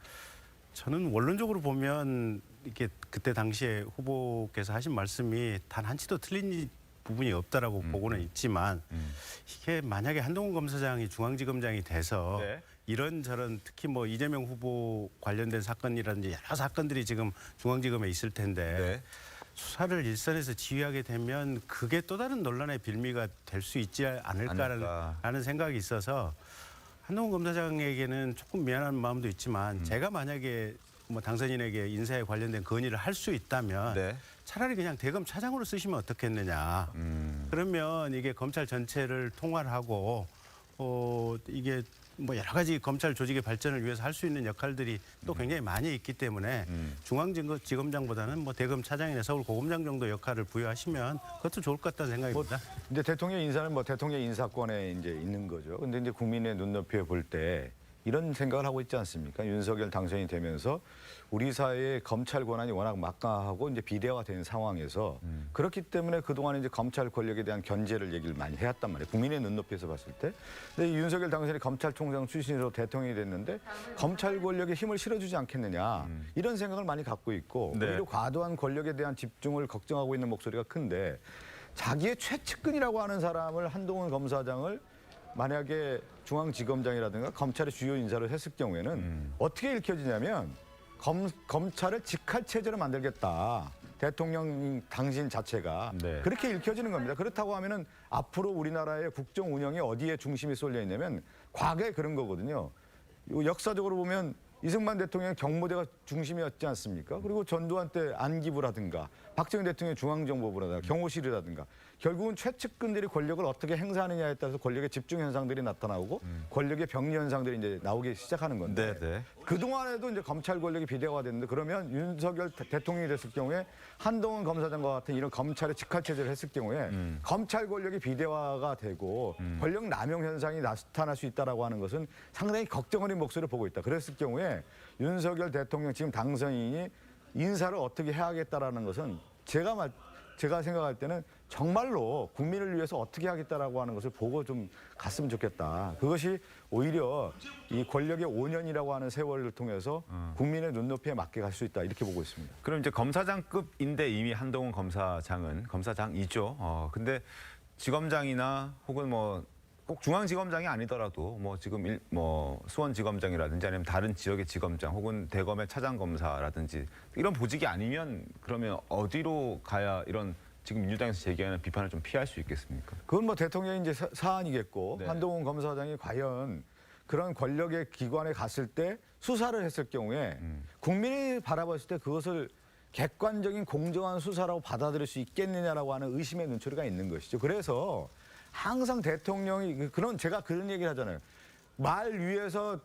저는 원론적으로 보면 이렇게 그때 당시에 후보께서 하신 말씀이 단 한치도 틀린 부분이 없다라고 보고는 있지만 이게 만약에 한동훈 검사장이 중앙지검장이 돼서 네. 이런저런 특히 뭐 이재명 후보 관련된 사건이라든지 여러 사건들이 지금 중앙지검에 있을 텐데 네. 수사를 일선에서 지휘하게 되면 그게 또 다른 논란의 빌미가 될 수 있지 않을까라는 생각이 있어서 한동훈 검사장에게는 조금 미안한 마음도 있지만 제가 만약에 뭐 당선인에게 인사에 관련된 건의를 할 수 있다면 네. 차라리 그냥 대검 차장으로 쓰시면 어떻겠느냐. 그러면 이게 검찰 전체를 통할하고 이게 뭐 여러 가지 검찰 조직의 발전을 위해서 할 수 있는 역할들이 또 굉장히 많이 있기 때문에 중앙지검장보다는 뭐 대검 차장이나 서울고검장 정도 역할을 부여하시면 그것도 좋을 것 같다는 생각입니다. 이제 대통령 인사는 뭐 대통령 인사권에 이제 있는 거죠. 근데 이제 국민의 눈높이에 볼 때 이런 생각을 하고 있지 않습니까? 윤석열 당선이 되면서 우리 사회의 검찰 권한이 워낙 막강하고 이제 비대화된 상황에서 그렇기 때문에 그동안 이제 검찰 권력에 대한 견제를 얘기를 많이 해왔단 말이에요. 국민의 눈높이에서 봤을 때. 근데 윤석열 당선이 검찰총장 출신으로 대통령이 됐는데 검찰 권력에 힘을 실어주지 않겠느냐 이런 생각을 많이 갖고 있고 네. 오히려 과도한 권력에 대한 집중을 걱정하고 있는 목소리가 큰데 자기의 최측근이라고 하는 사람을 한동훈 검사장을 만약에 중앙지검장이라든가 검찰의 주요 인사를 했을 경우에는 어떻게 읽혀지냐면 검찰을 직할체제로 만들겠다. 대통령 당신 자체가 네. 그렇게 읽혀지는 겁니다. 그렇다고 하면은 앞으로 우리나라의 국정 운영이 어디에 중심이 쏠려 있냐면 과거에 그런 거거든요. 역사적으로 보면 이승만 대통령의 경무대가 중심이었지 않습니까? 그리고 전두환 때 안기부라든가 박정희 대통령의 중앙정보부라든가 경호실이라든가 결국은 최측근들이 권력을 어떻게 행사하느냐에 따라서 권력의 집중 현상들이 나타나고 권력의 병리 현상들이 이제 나오기 시작하는 건데 네. 그동안에도 이제 검찰 권력이 비대화됐는데 그러면 윤석열 대통령이 됐을 경우에 한동훈 검사장과 같은 이런 검찰의 직할체제를 했을 경우에 검찰 권력이 비대화가 되고 권력 남용 현상이 나타날 수 있다라고 하는 것은 상당히 걱정 어린 목소리를 보고 있다. 그랬을 경우에 윤석열 대통령 지금 당선인이 인사를 어떻게 해야겠다라는 것은 제가 생각할 때는 정말로 국민을 위해서 어떻게 하겠다라고 하는 것을 보고 좀 갔으면 좋겠다. 그것이 오히려 이 권력의 5년이라고 하는 세월을 통해서 국민의 눈높이에 맞게 갈 수 있다. 이렇게 보고 있습니다. 그럼 이제 검사장급인데 이미 한동훈 검사장은 검사장이죠. 근데 지검장이나 혹은 뭐 꼭 중앙지검장이 아니더라도 뭐 지금 수원지검장이라든지 아니면 다른 지역의 지검장 혹은 대검의 차장검사라든지 이런 보직이 아니면 그러면 어디로 가야 이런 지금 민주당에서 제기하는 비판을 좀 피할 수 있겠습니까? 그건 뭐 대통령의 이제 사안이겠고 네. 한동훈 검사장이 과연 그런 권력의 기관에 갔을 때 수사를 했을 경우에 국민이 바라봤을 때 그것을 객관적인 공정한 수사라고 받아들일 수 있겠느냐라고 하는 의심의 눈초리가 있는 것이죠. 그래서 항상 대통령이 제가 그런 얘기를 하잖아요. 말 위에서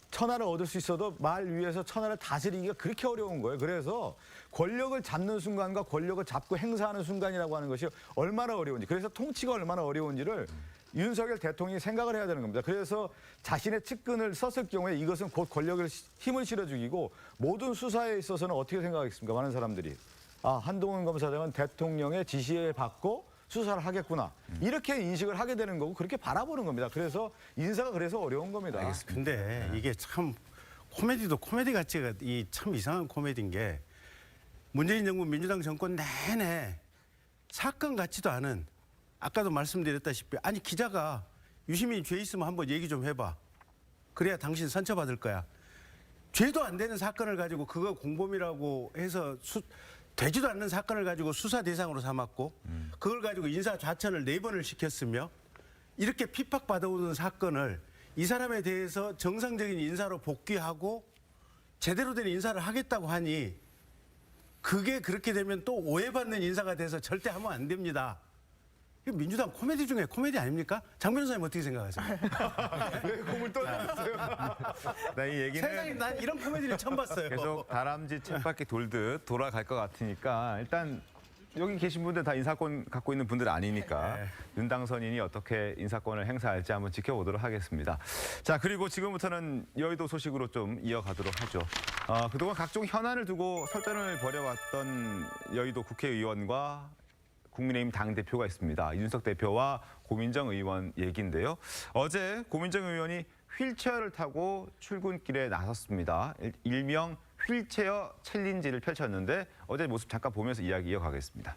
천하를 얻을 수 있어도 말 위에서 천하를 다스리기가 그렇게 어려운 거예요. 그래서 권력을 잡는 순간과 권력을 잡고 행사하는 순간이라고 하는 것이 얼마나 어려운지, 그래서 통치가 얼마나 어려운지를 윤석열 대통령이 생각을 해야 되는 겁니다. 그래서 자신의 측근을 썼을 경우에 이것은 곧 권력을 힘을 실어주기고 모든 수사에 있어서는 어떻게 생각하겠습니까? 많은 사람들이. 한동훈 검사장은 대통령의 지시에 받고 수사를 하겠구나. 이렇게 인식을 하게 되는 거고 그렇게 바라보는 겁니다. 그래서 인사가 그래서 어려운 겁니다. 알겠습니다. 근데 이게 참 코미디도 코미디 같지가 참 이상한 코미디인 게 문재인 정부 민주당 정권 내내 사건 같지도 않은 아까도 말씀드렸다시피 아니 기자가 유시민이 죄 있으면 한번 얘기 좀 해봐. 그래야 당신 선처받을 거야. 죄도 안 되는 사건을 가지고 그거 공범이라고 해서 되지도 않는 사건을 가지고 수사 대상으로 삼았고 그걸 가지고 인사 좌천을 4번을 시켰으며 이렇게 핍박받아오는 사건을 이 사람에 대해서 정상적인 인사로 복귀하고 제대로 된 인사를 하겠다고 하니 그게 그렇게 되면 또 오해받는 인사가 돼서 절대 하면 안 됩니다. 민주당 코미디 중에 코미디 아닙니까? 장 변호사님 어떻게 생각하세요? 왜 공을 떠났어요? 이 얘기는 세상에 난 이런 코미디를 처음 봤어요. 계속 다람쥐 쳇바퀴 돌듯 돌아갈 것 같으니까 일단 여기 계신 분들 다 인사권 갖고 있는 분들 아니니까 윤 당선인이 어떻게 인사권을 행사할지 한번 지켜보도록 하겠습니다. 자, 그리고 지금부터는 여의도 소식으로 좀 이어가도록 하죠. 그동안 각종 현안을 두고 설전을 벌여왔던 여의도 국회의원과 국민의힘 당대표가 있습니다. 이준석 대표와 고민정 의원 얘기인데요. 어제 고민정 의원이 휠체어를 타고 출근길에 나섰습니다. 일명 휠체어 챌린지를 펼쳤는데 어제 모습 잠깐 보면서 이야기 이어가겠습니다.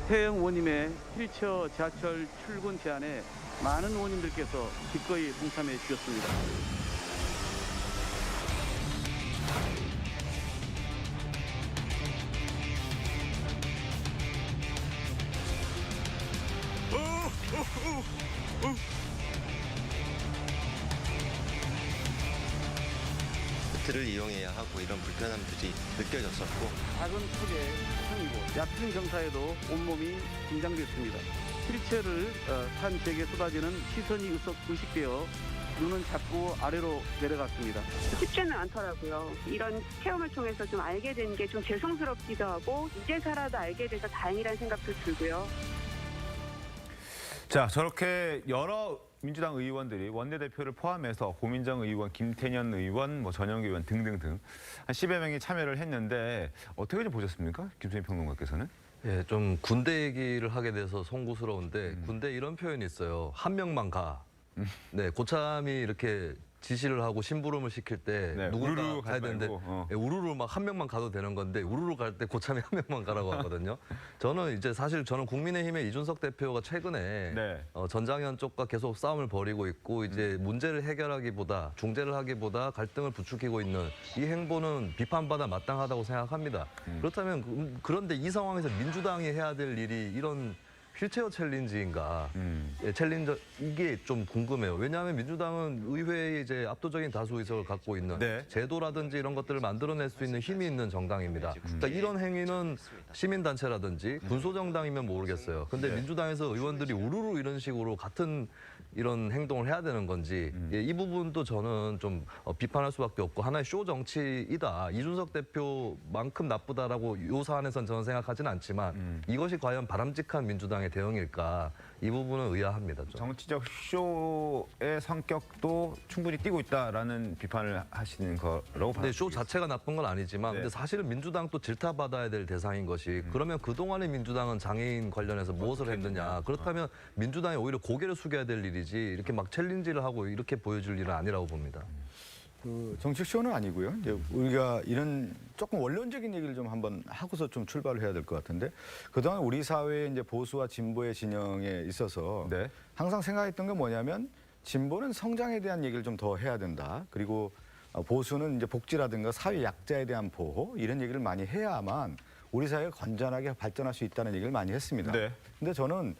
태영 의원님의 휠체어 지하철 출근 제안에 많은 의원님들께서 기꺼이 동참해 주셨습니다. 리프트를 이용해야 하고 이런 불편함들이 느껴졌었고 작은 폭의 상이고 얕은 경사에도 온몸이 긴장됐습니다. 휠체어를 탄 제게 쏟아지는 시선이 의식되어 눈은 자꾸 아래로 내려갔습니다. 쉽지는 않더라고요. 이런 체험을 통해서 좀 알게 된 게 좀 죄송스럽기도 하고 이제서라도 알게 돼서 다행이라는 생각도 들고요. 자, 저렇게 여러 민주당 의원들이 원내대표를 포함해서 고민정 의원, 김태년 의원, 전영기 의원 등등등 한 10여 명이 참여를 했는데 어떻게 좀 보셨습니까? 김수민 평론가께서는? 예, 좀 군대 얘기를 하게 돼서 송구스러운데 군대 이런 표현이 있어요. 한 명만 가. 네, 고참이 이렇게 지시를 하고 심부름을 시킬 때 누군가 우르르 가야 되는데 예, 우르르 막 한 명만 가도 되는 건데 우르르 갈 때 고참이 한 명만 가라고 하거든요. 저는 이제 사실 저는 국민의힘의 이준석 대표가 최근에 전장현 쪽과 계속 싸움을 벌이고 있고 이제 문제를 해결하기보다 중재를 하기보다 갈등을 부추기고 있는 이 행보는 비판받아 마땅하다고 생각합니다. 그렇다면 그런데 이 상황에서 민주당이 해야 될 일이 이런 휠체어 챌린지인가? 예, 챌린저 이게 좀 궁금해요. 왜냐하면 민주당은 의회에 이제 압도적인 다수 의석을 갖고 있는 제도라든지 이런 것들을 만들어낼 수 있는 힘이 있는 정당입니다. 그러니까 이런 행위는 시민단체라든지 군소정당이면 모르겠어요. 근데 민주당에서 의원들이 우르르 이런 식으로 같은 이런 행동을 해야 되는 건지 예, 이 부분도 저는 좀 비판할 수밖에 없고 하나의 쇼 정치이다. 이준석 대표만큼 나쁘다라고 요 사안에선 저는 생각하지는 않지만 이것이 과연 바람직한 민주당의 대응일까 이 부분은 의아합니다. 좀. 정치적 쇼의 성격도 충분히 띠고 있다라는 비판을 하시는 거라고 봐요. 네, 쇼 자체가 나쁜 건 아니지만 근데 사실은 민주당도 질타받아야 될 대상인 것이 그러면 그동안의 민주당은 장애인 관련해서 무엇을 했느냐. 그렇다면 민주당이 오히려 고개를 숙여야 될 일이지 이렇게 막 챌린지를 하고 이렇게 보여줄 일은 아니라고 봅니다. 그 정책 쇼는 아니고요. 이제 우리가 이런 조금 원론적인 얘기를 좀 한번 하고서 좀 출발을 해야 될 것 같은데 그동안 우리 사회의 이제 보수와 진보의 진영에 있어서 항상 생각했던 게 뭐냐면 진보는 성장에 대한 얘기를 좀 더 해야 된다. 그리고 보수는 이제 복지라든가 사회 약자에 대한 보호 이런 얘기를 많이 해야만 우리 사회가 건전하게 발전할 수 있다는 얘기를 많이 했습니다. 근데 저는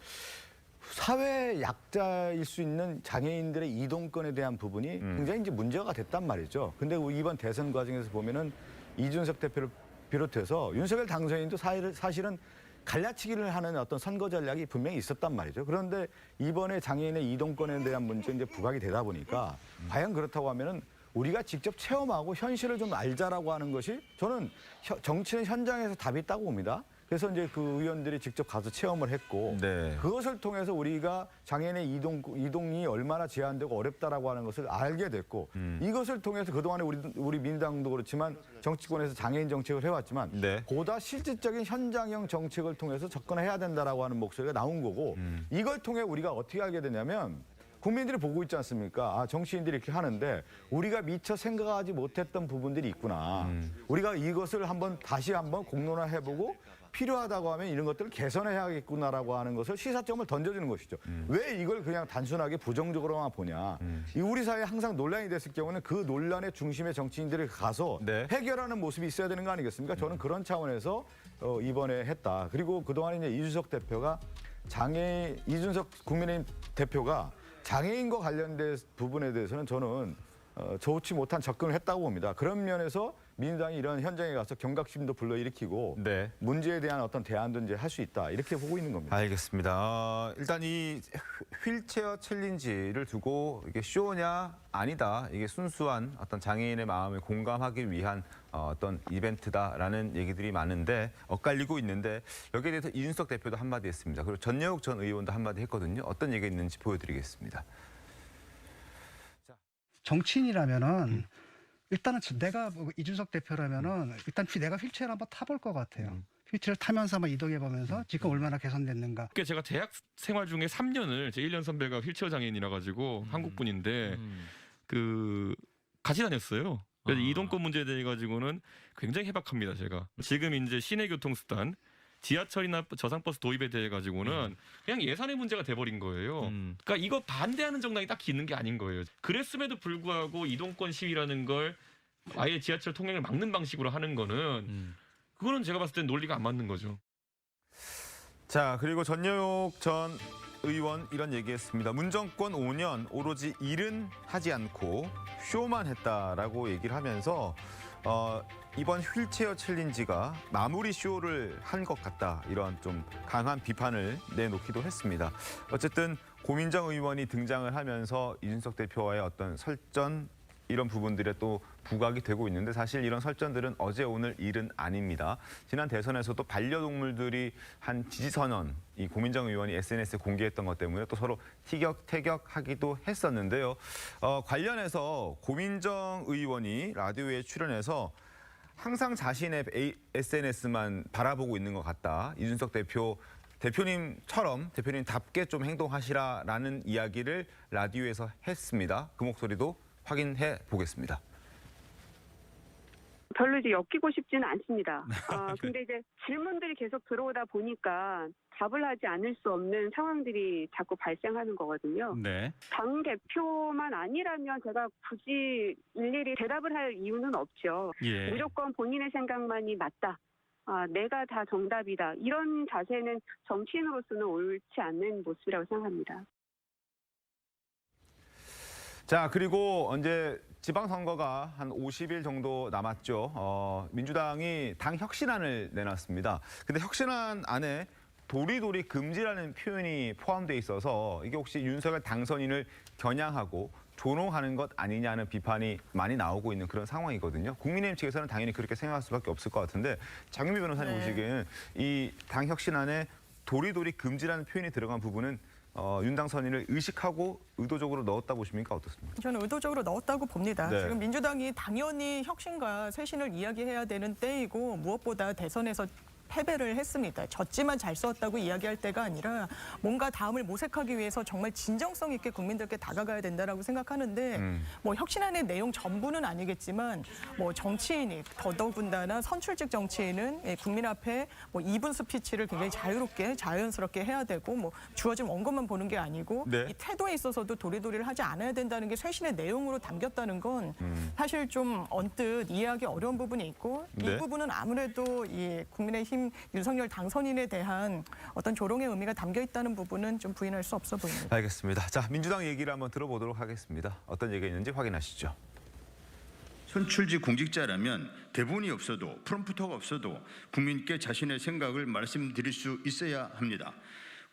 사회 약자일 수 있는 장애인들의 이동권에 대한 부분이 굉장히 이제 문제가 됐단 말이죠. 근데 이번 대선 과정에서 보면은 이준석 대표를 비롯해서 윤석열 당선인도 사실은 갈라치기를 하는 어떤 선거 전략이 분명히 있었단 말이죠. 그런데 이번에 장애인의 이동권에 대한 문제 이제 부각이 되다 보니까 과연 그렇다고 하면은 우리가 직접 체험하고 현실을 좀 알자라고 하는 것이 저는 정치는 현장에서 답이 있다고 봅니다. 그래서 이제 그 의원들이 직접 가서 체험을 했고 그것을 통해서 우리가 장애인의 이동이 얼마나 제한되고 어렵다라고 하는 것을 알게 됐고 이것을 통해서 그동안에 우리 민주당도 그렇지만 정치권에서 장애인 정책을 해왔지만 보다 실질적인 현장형 정책을 통해서 접근해야 된다라고 하는 목소리가 나온 거고 이걸 통해 우리가 어떻게 알게 되냐면 국민들이 보고 있지 않습니까? 아, 정치인들이 이렇게 하는데 우리가 미처 생각하지 못했던 부분들이 있구나. 우리가 이것을 다시 한번 공론화해보고 필요하다고 하면 이런 것들을 개선해야겠구나라고 하는 것을 시사점을 던져주는 것이죠. 왜 이걸 그냥 단순하게 부정적으로만 보냐. 이 우리 사회에 항상 논란이 됐을 경우는 그 논란의 중심에 정치인들이 가서 해결하는 모습이 있어야 되는 거 아니겠습니까? 저는 그런 차원에서 이번에 했다. 그리고 그동안 이제 이준석 국민의힘 대표가 장애인과 관련된 부분에 대해서는 저는 좋지 못한 접근을 했다고 봅니다. 그런 면에서 민주당이 이런 현장에 가서 경각심도 불러일으키고 문제에 대한 어떤 대안도 이제 할 수 있다 이렇게 보고 있는 겁니다. 알겠습니다. 일단 이 휠체어 챌린지를 두고 이게 쇼냐 아니다 이게 순수한 어떤 장애인의 마음을 공감하기 위한 어떤 이벤트다라는 얘기들이 많은데 엇갈리고 있는데 여기에 대해서 이준석 대표도 한마디 했습니다. 그리고 전여욱 전 의원도 한마디 했거든요. 어떤 얘기가 있는지 보여드리겠습니다. 정치인이라면은 일단은 내가 이준석 대표라면은 일단 내가 휠체어를 한번 타볼 것 같아요. 휠체어를 타면서 한번 이동해 보면서 지금 얼마나 개선됐는가. 제가 대학 생활 중에 3년을 제 1년 선배가 휠체어 장애인이라 가지고 한국 분인데 같이 다녔어요. 그래서 이동권 문제에 대해 가지고는 굉장히 해박합니다. 제가 지금 이제 시내 교통수단 지하철이나 저상버스 도입에 대해 가지고는 그냥 예산의 문제가 돼버린 거예요. 그러니까 이거 반대하는 정당이 딱히 있는 게 아닌 거예요. 그랬음에도 불구하고 이동권 시위라는 걸 아예 지하철 통행을 막는 방식으로 하는 거는 그거는 제가 봤을 땐 논리가 안 맞는 거죠. 자, 그리고 전여옥 전 의원 이런 얘기했습니다. 문정권 5년 오로지 일은 하지 않고 쇼만 했다라고 얘기를 하면서 이번 휠체어 챌린지가 마무리 쇼를 한 것 같다. 이런 좀 강한 비판을 내놓기도 했습니다. 어쨌든 고민정 의원이 등장을 하면서 이준석 대표와의 어떤 설전 이런 부분들에 또 부각이 되고 있는데 사실 이런 설전들은 어제 오늘 일은 아닙니다. 지난 대선에서도 반려동물들이 한 지지 선언, 이 고민정 의원이 SNS에 공개했던 것 때문에 또 서로 티격태격하기도 했었는데요. 관련해서 고민정 의원이 라디오에 출연해서 항상 자신의 SNS만 바라보고 있는 것 같다. 이준석 대표님처럼 대표님답게 좀 행동하시라라는 이야기를 라디오에서 했습니다. 그 목소리도 확인해 보겠습니다. 별로 이제 엮이고 싶지는 않습니다. 근데 이제 질문들이 계속 들어오다 보니까 답을 하지 않을 수 없는 상황들이 자꾸 발생하는 거거든요. 네. 당 대표만 아니라면 제가 굳이 일일이 대답을 할 이유는 없죠. 예. 무조건 본인의 생각만이 맞다. 내가 다 정답이다. 이런 자세는 정치인으로서는 옳지 않는 모습이라고 생각합니다. 자, 그리고 이제 지방선거가 한 50일 정도 남았죠. 민주당이 당 혁신안을 내놨습니다. 근데 혁신안 안에 도리도리 금지라는 표현이 포함되어 있어서 이게 혹시 윤석열 당선인을 겨냥하고 조롱하는 것 아니냐는 비판이 많이 나오고 있는 그런 상황이거든요. 국민의힘 측에서는 당연히 그렇게 생각할 수밖에 없을 것 같은데 장윤미 변호사님 보시기에는 이 당 혁신안에 도리도리 금지라는 표현이 들어간 부분은 윤 당선인을 의식하고 의도적으로 넣었다 보십니까? 어떻습니까? 저는 의도적으로 넣었다고 봅니다. 네. 지금 민주당이 당연히 혁신과 쇄신을 이야기해야 되는 때이고 무엇보다 대선에서 패배를 했습니다. 졌지만 잘 썼다고 이야기할 때가 아니라 뭔가 다음을 모색하기 위해서 정말 진정성 있게 국민들께 다가가야 된다라고 생각하는데 뭐 혁신안의 내용 전부는 아니겠지만 뭐 정치인이 더더군다나 선출직 정치인은 국민 앞에 뭐 2분 스피치를 굉장히 자유롭게 자연스럽게 해야 되고 뭐 주어진 원고만 보는 게 아니고 네. 이 태도에 있어서도 도리도리를 하지 않아야 된다는 게 쇄신의 내용으로 담겼다는 건 사실 좀 언뜻 이해하기 어려운 부분이 있고 네. 이 부분은 아무래도 이 국민의힘 윤석열 당선인에 대한 어떤 조롱의 의미가 담겨 있다는 부분은 좀 부인할 수 없어 보입니다. 알겠습니다. 자, 민주당 얘기를 한번 들어보도록 하겠습니다. 어떤 얘기가 있는지 확인하시죠. 선출직 공직자라면 대본이 없어도 프롬프터가 없어도 국민께 자신의 생각을 말씀드릴 수 있어야 합니다.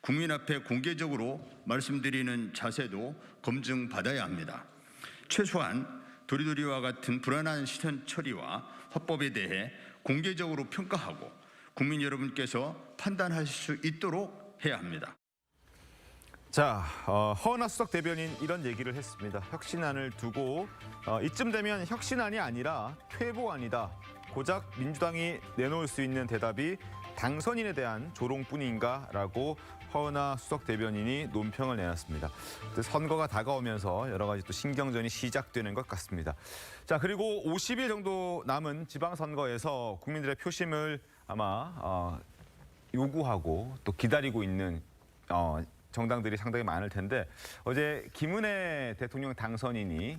국민 앞에 공개적으로 말씀드리는 자세도 검증받아야 합니다. 최소한 도리도리와 같은 불안한 시선 처리와 화법에 대해 공개적으로 평가하고 국민 여러분께서 판단하실 수 있도록 해야 합니다. 자, 허은하 수석 대변인 이런 얘기를 했습니다. 혁신안을 두고 이쯤 되면 혁신안이 아니라 퇴보안이다. 고작 민주당이 내놓을 수 있는 대답이 당선인에 대한 조롱뿐인가라고 허은하 수석 대변인이 논평을 내놨습니다. 선거가 다가오면서 여러 가지 또 신경전이 시작되는 것 같습니다. 자, 그리고 50일 정도 남은 지방선거에서 국민들의 표심을 아마 요구하고 또 기다리고 있는 정당들이 상당히 많을 텐데 어제 김은혜 대통령 당선인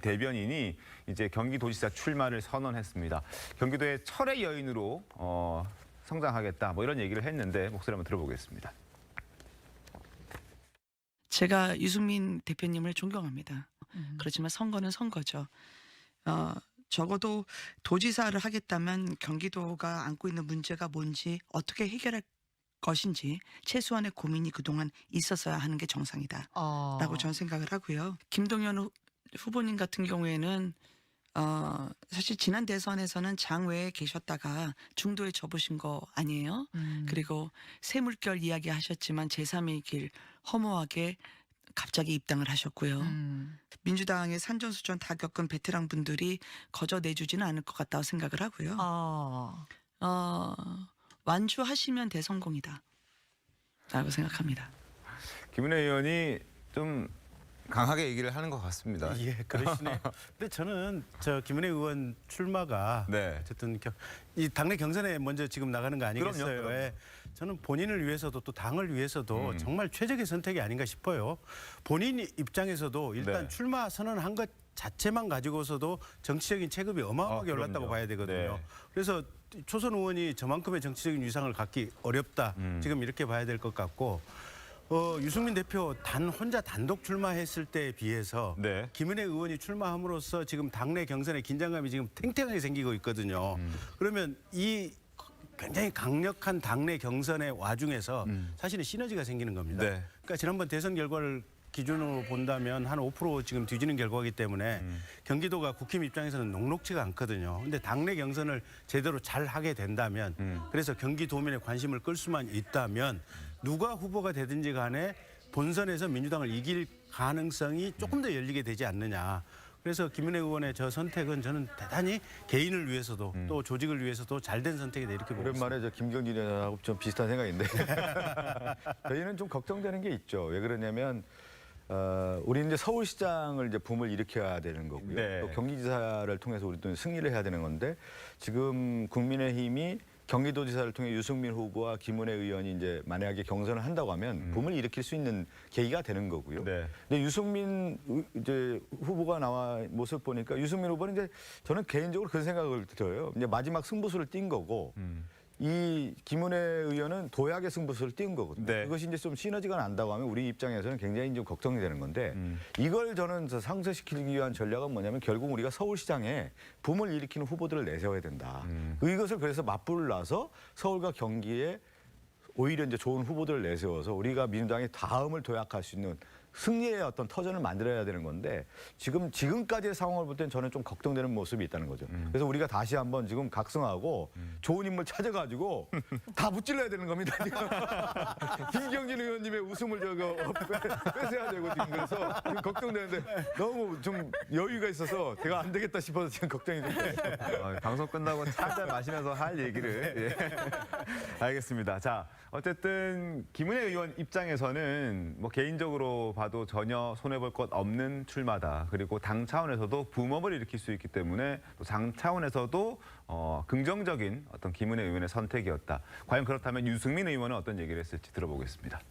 대변인이 이제 경기도지사 출마를 선언했습니다. 경기도의 철의 여인으로 성장하겠다 뭐 이런 얘기를 했는데 목소리 한번 들어보겠습니다. 제가 유승민 대표님을 존경합니다. 그렇지만 선거는 선거죠. 적어도 도지사를 하겠다면 경기도가 안고 있는 문제가 뭔지 어떻게 해결할 것인지 최소한의 고민이 그동안 있었어야 하는 게 정상이다라고 저는 생각을 하고요. 김동연 후보님 같은 경우에는 사실 지난 대선에서는 장외에 계셨다가 중도에 접으신 거 아니에요? 그리고 새물결 이야기 하셨지만 제3의 길 허무하게 갑자기 입당을 하셨고요. 민주당의 산전수전 다 겪은 베테랑 분들이 거저 내주지는 않을 것 같다고 생각을 하고요. 완주하시면 대성공이다 라고 생각합니다. 김은혜 의원이 좀 강하게 얘기를 하는 것 같습니다. 예, 그러시네요. 근데 저는 김은혜 의원 출마가 네. 어쨌든 이 당내 경선에 먼저 지금 나가는 거 아니겠어요? 그럼요. 예. 저는 본인을 위해서도 또 당을 위해서도 정말 최적의 선택이 아닌가 싶어요. 본인 입장에서도 일단 네. 출마 선언한 것 자체만 가지고서도 정치적인 체급이 어마어마하게 그럼요. 올랐다고 봐야 되거든요. 네. 그래서 초선 의원이 저만큼의 정치적인 위상을 갖기 어렵다. 지금 이렇게 봐야 될 것 같고 유승민 대표 혼자 단독 출마했을 때에 비해서 네. 김은혜 의원이 출마함으로써 지금 당내 경선의 긴장감이 지금 탱탱하게 생기고 있거든요. 그러면 이 굉장히 강력한 당내 경선의 와중에서 사실은 시너지가 생기는 겁니다. 네. 그러니까 지난번 대선 결과를 기준으로 본다면 한 5% 지금 뒤지는 결과이기 때문에 경기도가 국힘 입장에서는 녹록지가 않거든요. 근데 당내 경선을 제대로 잘 하게 된다면 그래서 경기도민의 관심을 끌 수만 있다면 누가 후보가 되든지 간에 본선에서 민주당을 이길 가능성이 조금 더 열리게 되지 않느냐. 그래서 김은혜 의원의 저 선택은 저는 대단히 개인을 위해서도 또 조직을 위해서도 잘된 선택이다 이렇게 보고 있습니다. 오랜만에 저 김경진 의원하고 좀 비슷한 생각인데 저희는 좀 걱정되는 게 있죠. 왜 그러냐면 우리 이제 서울시장을 이제 붐을 일으켜야 되는 거고요. 네. 또 경기지사를 통해서 우리 또 승리를 해야 되는 건데 지금 국민의힘이 경기도지사를 통해 유승민 후보와 김은혜 의원이 이제 만약에 경선을 한다고 하면 붐을 일으킬 수 있는 계기가 되는 거고요. 네. 근데 유승민 이제 후보가 나와 모습 보니까 유승민 후보는 이제 저는 개인적으로 그런 생각을 들어요. 이제 마지막 승부수를 띈 거고 이 김은혜 의원은 도약의 승부수를 띈 거거든요. 네. 그것이 이제 좀 시너지가 난다고 하면 우리 입장에서는 굉장히 좀 걱정이 되는 건데 이걸 저는 상쇄시키기 위한 전략은 뭐냐면 결국 우리가 서울시장에 붐을 일으키는 후보들을 내세워야 된다. 이것을 그래서 맞불을 놔서 서울과 경기에 오히려 이제 좋은 후보들을 내세워서 우리가 민주당이 다음을 도약할 수 있는 승리의 어떤 터전을 만들어야 되는 건데 지금까지의 상황을 볼 땐 저는 좀 걱정되는 모습이 있다는 거죠. 그래서 우리가 다시 한번 지금 각성하고 좋은 인물 찾아가지고 다 무찔러야 되는 겁니다. 지금. 김경진 의원님의 웃음을 뺏어야 되고 지금 그래서 지금 걱정되는데 너무 좀 여유가 있어서 제가 안 되겠다 싶어서 지금 걱정이 됩니다. 방송 끝나고 차 한잔 마시면서 할 얘기를. 예. 알겠습니다. 자, 어쨌든 김은혜 의원 입장에서는 뭐 개인적으로 봐도 전혀 손해볼 것 없는 출마다. 그리고 당 차원에서도 붐업을 일으킬 수 있기 때문에 또 당 차원에서도 긍정적인 어떤 김은혜 의원의 선택이었다. 과연 그렇다면 유승민 의원은 어떤 얘기를 했을지 들어보겠습니다.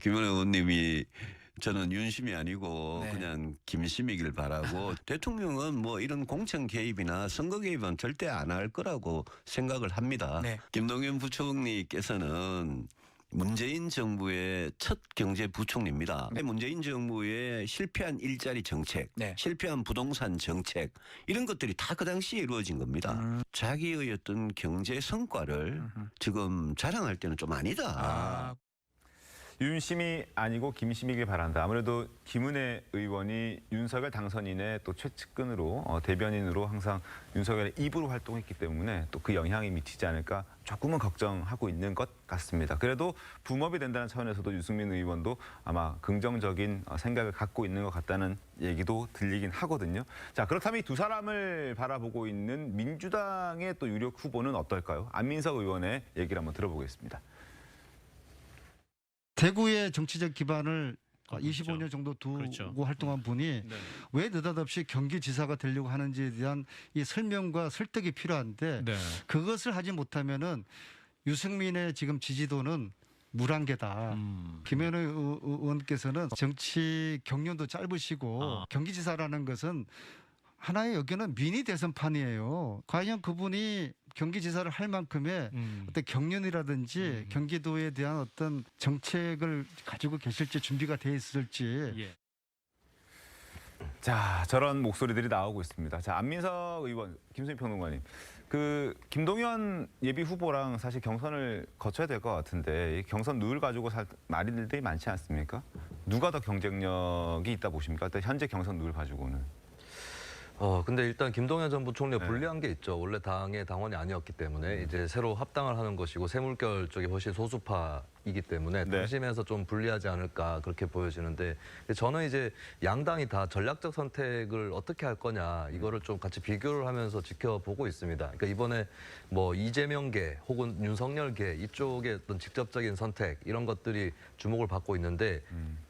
김은혜 의원님이 저는 윤심이 아니고 그냥 김심이길 바라고 대통령은 뭐 이런 공천 개입이나 선거 개입은 절대 안 할 거라고 생각을 합니다. 김동연 부총리께서는 문재인 정부의 첫 경제부총리입니다. 문재인 정부의 실패한 일자리 정책, 실패한 부동산 정책 이런 것들이 다 그 당시에 이루어진 겁니다. 자기의 어떤 경제 성과를 지금 자랑할 때는 좀 아니다. 윤심이 아니고 김심이길 바란다. 아무래도 김은혜 의원이 윤석열 당선인의 또 최측근으로 대변인으로 항상 윤석열의 입으로 활동했기 때문에 또 그 영향이 미치지 않을까 조금은 걱정하고 있는 것 같습니다. 그래도 붐업이 된다는 차원에서도 유승민 의원도 아마 긍정적인 생각을 갖고 있는 것 같다는 얘기도 들리긴 하거든요. 자, 그렇다면 이 두 사람을 바라보고 있는 민주당의 또 유력 후보는 어떨까요? 안민석 의원의 얘기를 한번 들어보겠습니다. 대구의 정치적 기반을 25년 정도 두고 활동한 분이 왜 느닷없이 경기지사가 되려고 하는지에 대한 이 설명과 설득이 필요한데 그것을 하지 못하면은 유승민의 지금 지지도는 물안개다. 김현우 의원께서는 정치 경륜도 짧으시고 경기지사라는 것은 하나의 여기는 미니 대선판이에요. 과연 그분이 경기지사를 할 만큼의 어떤 경륜이라든지 경기도에 대한 어떤 정책을 가지고 계실지 준비가 돼 있을지. 자, 저런 목소리들이 나오고 있습니다. 자, 안민석 의원, 김수미 평론가님. 김동연 예비 후보랑 사실 경선을 거쳐야 될 것 같은데 이 경선 룰 가지고 말들이 많지 않습니까? 누가 더 경쟁력이 있다 보십니까? 현재 경선 룰 가지고는. 근데 일단 김동연 전 부총리가 불리한 게 있죠. 원래 당의 당원이 아니었기 때문에 이제 새로 합당을 하는 것이고 새물결 쪽이 훨씬 소수파 이기 때문에 당심에서 좀 불리하지 않을까 그렇게 보여지는데 저는 이제 양당이 다 전략적 선택을 어떻게 할 거냐 이거를 좀 같이 비교를 하면서 지켜보고 있습니다. 그러니까 이번에 뭐 이재명계 혹은 윤석열계 이쪽의 어떤 직접적인 선택 이런 것들이 주목을 받고 있는데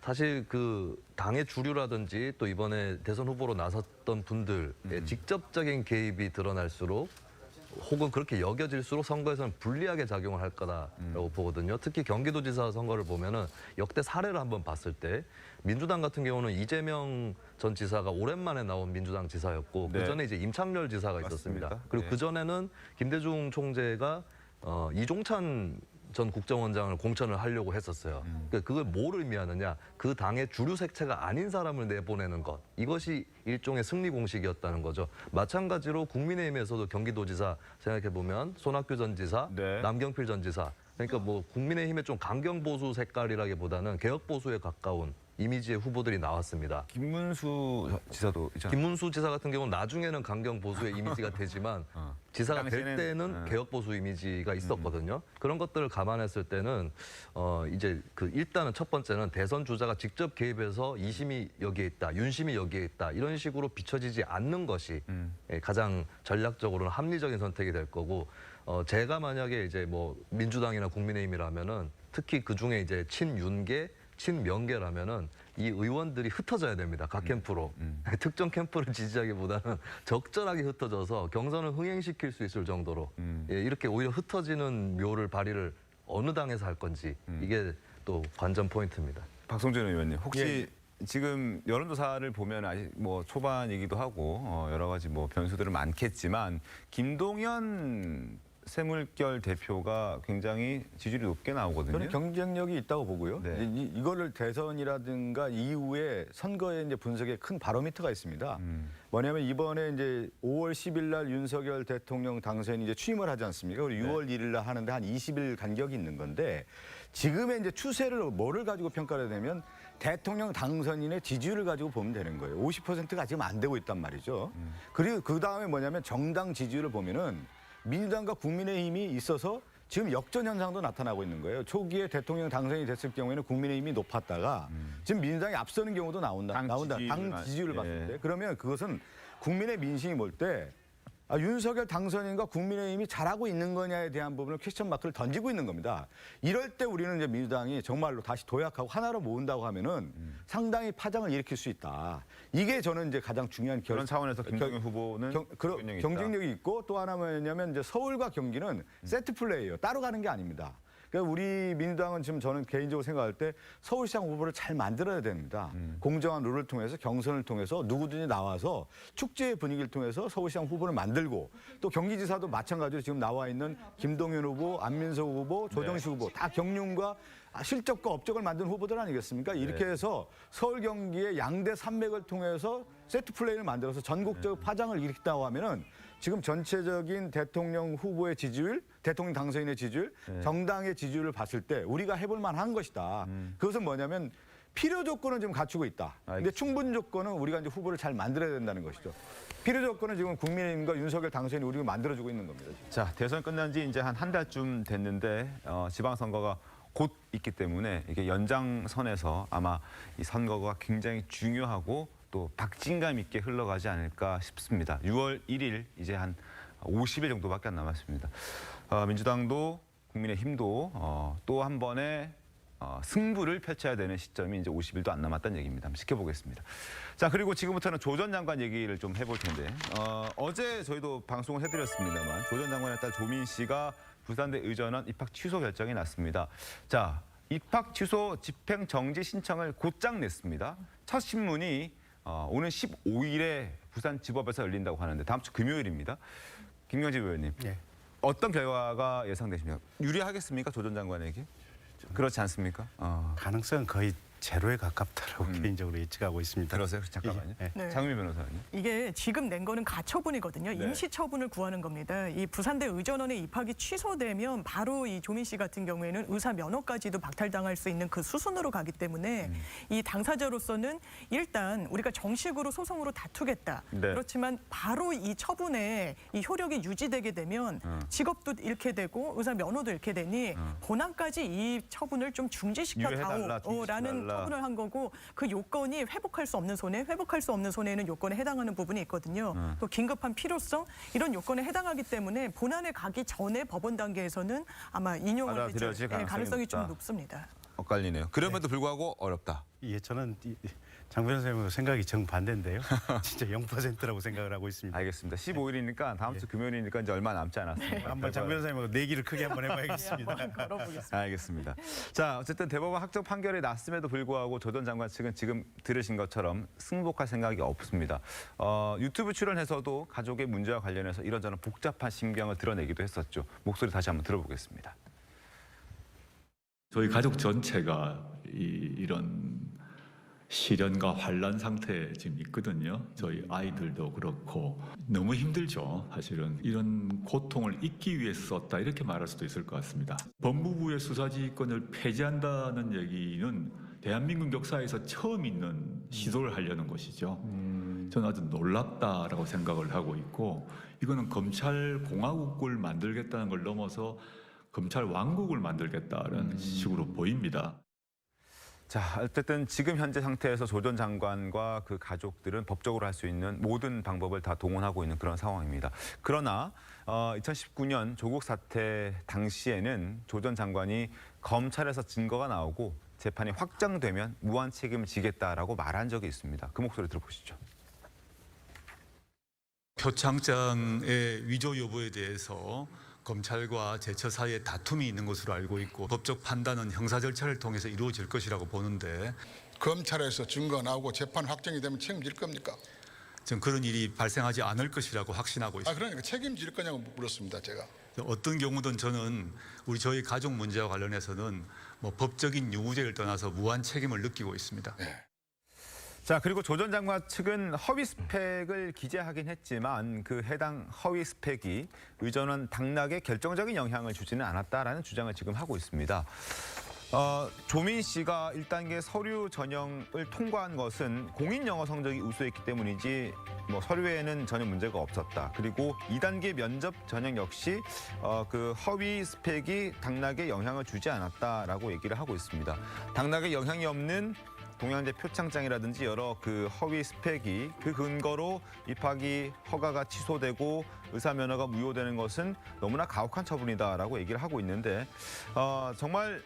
사실 그 당의 주류라든지 또 이번에 대선 후보로 나섰던 분들의 직접적인 개입이 드러날수록 혹은 그렇게 여겨질수록 선거에서는 불리하게 작용을 할 거다라고 보거든요. 특히 경기도지사 선거를 보면은 역대 사례를 한번 봤을 때 민주당 같은 경우는 이재명 전 지사가 오랜만에 나온 민주당 지사였고 그 전에 이제 임창렬 지사가 있었습니다. 맞습니다. 그리고 그 전에는 김대중 총재가 이종찬 전 국정원장을 공천을 하려고 했었어요. 그러니까 그걸 뭘 의미하느냐? 그 당의 주류 색채가 아닌 사람을 내보내는 것. 이것이 일종의 승리 공식이었다는 거죠. 마찬가지로 국민의힘에서도 경기도지사 생각해 보면 손학규 전 지사, 남경필 전 지사. 그러니까 뭐 국민의힘의 좀 강경 보수 색깔이라기보다는 개혁 보수에 가까운 이미지의 후보들이 나왔습니다. 김문수 지사도 있잖아요. 김문수 지사 같은 경우는 나중에는 강경 보수의 이미지가 되지만 지사가 될 때는 개혁 보수 이미지가 있었거든요. 그런 것들을 감안했을 때는 이제 그 일단은 첫 번째는 대선 주자가 직접 개입해서 이심이 여기에 있다, 윤심이 여기에 있다 이런 식으로 비춰지지 않는 것이 가장 전략적으로는 합리적인 선택이 될 거고 제가 만약에 이제 뭐 민주당이나 국민의힘이라면은 특히 그 중에 이제 친윤계 친명계라면은 이 의원들이 흩어져야 됩니다. 각 캠프로. 특정 캠프를 지지하기보다는 적절하게 흩어져서 경선을 흥행시킬 수 있을 정도로 예, 이렇게 오히려 흩어지는 묘를 발휘를 어느 당에서 할 건지 이게 또 관전 포인트입니다. 박성준 의원님 혹시 지금 여론조사를 보면 아직 뭐 초반이기도 하고 여러 가지 뭐 변수들은 많겠지만 김동연 새물결 대표가 굉장히 지지율이 높게 나오거든요. 저는 경쟁력이 있다고 보고요. 이거를 대선이라든가 이후에 선거의 이제 분석에 큰 바로미터가 있습니다. 뭐냐면 이번에 이제 5월 10일 날 윤석열 대통령 당선인이 이제 취임을 하지 않습니까? 그리고 6월 1일 날 하는데 한 20일 간격이 있는 건데 지금의 이제 추세를 뭐를 가지고 평가를 하냐면 대통령 당선인의 지지율을 가지고 보면 되는 거예요. 50%가 지금 안 되고 있단 말이죠. 그리고 그 다음에 뭐냐면 정당 지지율을 보면은 민주당과 국민의힘이 있어서 지금 역전 현상도 나타나고 있는 거예요. 초기에 대통령 당선이 됐을 경우에는 국민의힘이 높았다가 지금 민주당이 앞서는 경우도 나온다. 당 지지율을 봤을 때. 그러면 그것은 국민의 민심이 볼 때 윤석열 당선인과 국민의힘이 잘하고 있는 거냐에 대한 부분을 퀘스천 마크를 던지고 있는 겁니다. 이럴 때 우리는 이제 민주당이 정말로 다시 도약하고 하나로 모은다고 하면은 상당히 파장을 일으킬 수 있다. 이게 저는 이제 가장 중요한 그런 차원에서 김동연 후보는 경쟁력이 있고 또 하나 뭐냐면 이제 서울과 경기는 세트 플레이예요. 따로 가는 게 아닙니다. 그러니까 우리 민주당은 지금 저는 개인적으로 생각할 때 서울시장 후보를 잘 만들어야 됩니다. 공정한 룰을 통해서 경선을 통해서 누구든지 나와서 축제의 분위기를 통해서 서울시장 후보를 만들고 또 경기지사도 마찬가지로 지금 나와 있는 김동연 후보, 안민석 후보, 조정식 후보 다 경륜과 실적과 업적을 만든 후보들 아니겠습니까? 이렇게 해서 서울 경기의 양대 산맥을 통해서 세트 플레이를 만들어서 전국적 파장을 일으킨다고 하면은 지금 전체적인 대통령 후보의 지지율, 대통령 당선인의 지지율, 정당의 지지율을 봤을 때 우리가 해볼 만한 것이다. 그것은 뭐냐면 필요 조건은 지금 갖추고 있다. 근데 충분 조건은 우리가 이제 후보를 잘 만들어야 된다는 것이죠. 필요 조건은 지금 국민의힘과 윤석열 당선인이 우리가 만들어주고 있는 겁니다. 지금. 자, 대선 끝난 지 이제 한 달쯤 됐는데 지방선거가 곧 있기 때문에 이게 연장선에서 아마 이 선거가 굉장히 중요하고 또 박진감 있게 흘러가지 않을까 싶습니다. 6월 1일 이제 한 50일 정도밖에 안 남았습니다. 민주당도 국민의힘도 또 한 번의 승부를 펼쳐야 되는 시점이 이제 50일도 안 남았다는 얘기입니다. 한번 지켜보겠습니다. 자, 그리고 지금부터는 조 전 장관 얘기를 좀 해볼 텐데 어제 저희도 방송을 해드렸습니다만 조 전 장관의 딸 조민 씨가 부산대 의전원 입학 취소 결정이 났습니다. 자, 입학 취소 집행 정지 신청을 곧장 냈습니다. 첫 신문이 오는 15일에 부산지법에서 열린다고 하는데 다음 주 금요일입니다. 김경집 의원님, 어떤 결과가 예상되십니까? 유리하겠습니까? 조 전 장관에게? 그렇지 않습니까? 가능성은 거의 제로에 가깝다라고 개인적으로 예측하고 있습니다. 들었어요? 잠깐만요. 네. 장미 변호사님. 이게 지금 낸 거는 가처분이거든요. 네. 임시처분을 구하는 겁니다. 이 부산대 의전원의 입학이 취소되면 바로 이 조민 씨 같은 경우에는 의사 면허까지도 박탈당할 수 있는 그 수순으로 가기 때문에 이 당사자로서는 일단 우리가 정식으로 소송으로 다투겠다. 네. 그렇지만 바로 이 처분에 이 효력이 유지되게 되면 직업도 잃게 되고 의사 면허도 잃게 되니 본안까지 이 처분을 좀 중지시켜 유예해달라, 다오라는 처분을 한 거고 그 요건이 회복할 수 없는 손해에는 요건에 해당하는 부분이 있거든요. 또 긴급한 필요성 이런 요건에 해당하기 때문에 본안에 가기 전에 법원 단계에서는 아마 인용을 받아들여질 가능성이 좀 높다. 높습니다. 엇갈리네요. 그럼에도 불구하고 어렵다. 예, 저는 장 변호사님하고 생각이 정반대인데요. 진짜 0%라고 생각을 하고 있습니다. 알겠습니다. 15일이니까 다음 주 금요일이니까 이제 얼마 남지 않았습니다. 한번 장 변호사님하고 내기를 크게 한번 해봐야겠습니다. 알겠습니다. 자, 어쨌든 대법원 확정 판결이 났음에도 불구하고 조 전 장관 측은 지금 들으신 것처럼 승복할 생각이 없습니다. 유튜브 출연해서도 가족의 문제와 관련해서 이런저런 복잡한 심경을 드러내기도 했었죠. 목소리 다시 한번 들어보겠습니다. 저희 가족 전체가 이런 시련과 환란 상태에 지금 있거든요. 저희 아이들도 그렇고 너무 힘들죠. 사실은 이런 고통을 잊기 위해서 썼다 이렇게 말할 수도 있을 것 같습니다. 법무부의 수사지휘권을 폐지한다는 얘기는 대한민국 역사에서 처음 있는 시도를 하려는 것이죠. 저는 아주 놀랍다라고 생각을 하고 있고 이거는 검찰 공화국을 만들겠다는 걸 넘어서 검찰 왕국을 만들겠다는 식으로 보입니다. 자, 어쨌든 지금 현재 상태에서 조 전 장관과 그 가족들은 법적으로 할 수 있는 모든 방법을 다 동원하고 있는 그런 상황입니다. 그러나 2019년 조국 사태 당시에는 조 전 장관이 검찰에서 증거가 나오고 재판이 확정되면 무한 책임을 지겠다라고 말한 적이 있습니다. 그 목소리 들어보시죠. 표창장의 위조 여부에 대해서 검찰과 제처 사이에 다툼이 있는 것으로 알고 있고 법적 판단은 형사 절차를 통해서 이루어질 것이라고 보는데 검찰에서 증거 나오고 재판 확정이 되면 책임질 겁니까? 전 그런 일이 발생하지 않을 것이라고 확신하고 있습니다. 그러니까 책임질 거냐고 물었습니다, 제가. 어떤 경우든 저는 저희 가족 문제와 관련해서는 뭐 법적인 유무죄를 떠나서 무한 책임을 느끼고 있습니다. 네. 자, 그리고 조 전 장관 측은 허위 스펙을 기재하긴 했지만 그 해당 허위 스펙이 의전원 당락에 결정적인 영향을 주지는 않았다라는 주장을 지금 하고 있습니다. 조민 씨가 1단계 서류 전형을 통과한 것은 공인 영어 성적이 우수했기 때문이지 뭐 서류에는 전혀 문제가 없었다. 그리고 2단계 면접 전형 역시 그 허위 스펙이 당락에 영향을 주지 않았다라고 얘기를 하고 있습니다. 당락에 영향이 없는 동양대 표창장이라든지 여러 그 허위 스펙이 그 근거로 입학이 허가가 취소되고 의사 면허가 무효되는 것은 너무나 가혹한 처분이다라고 얘기를 하고 있는데 정말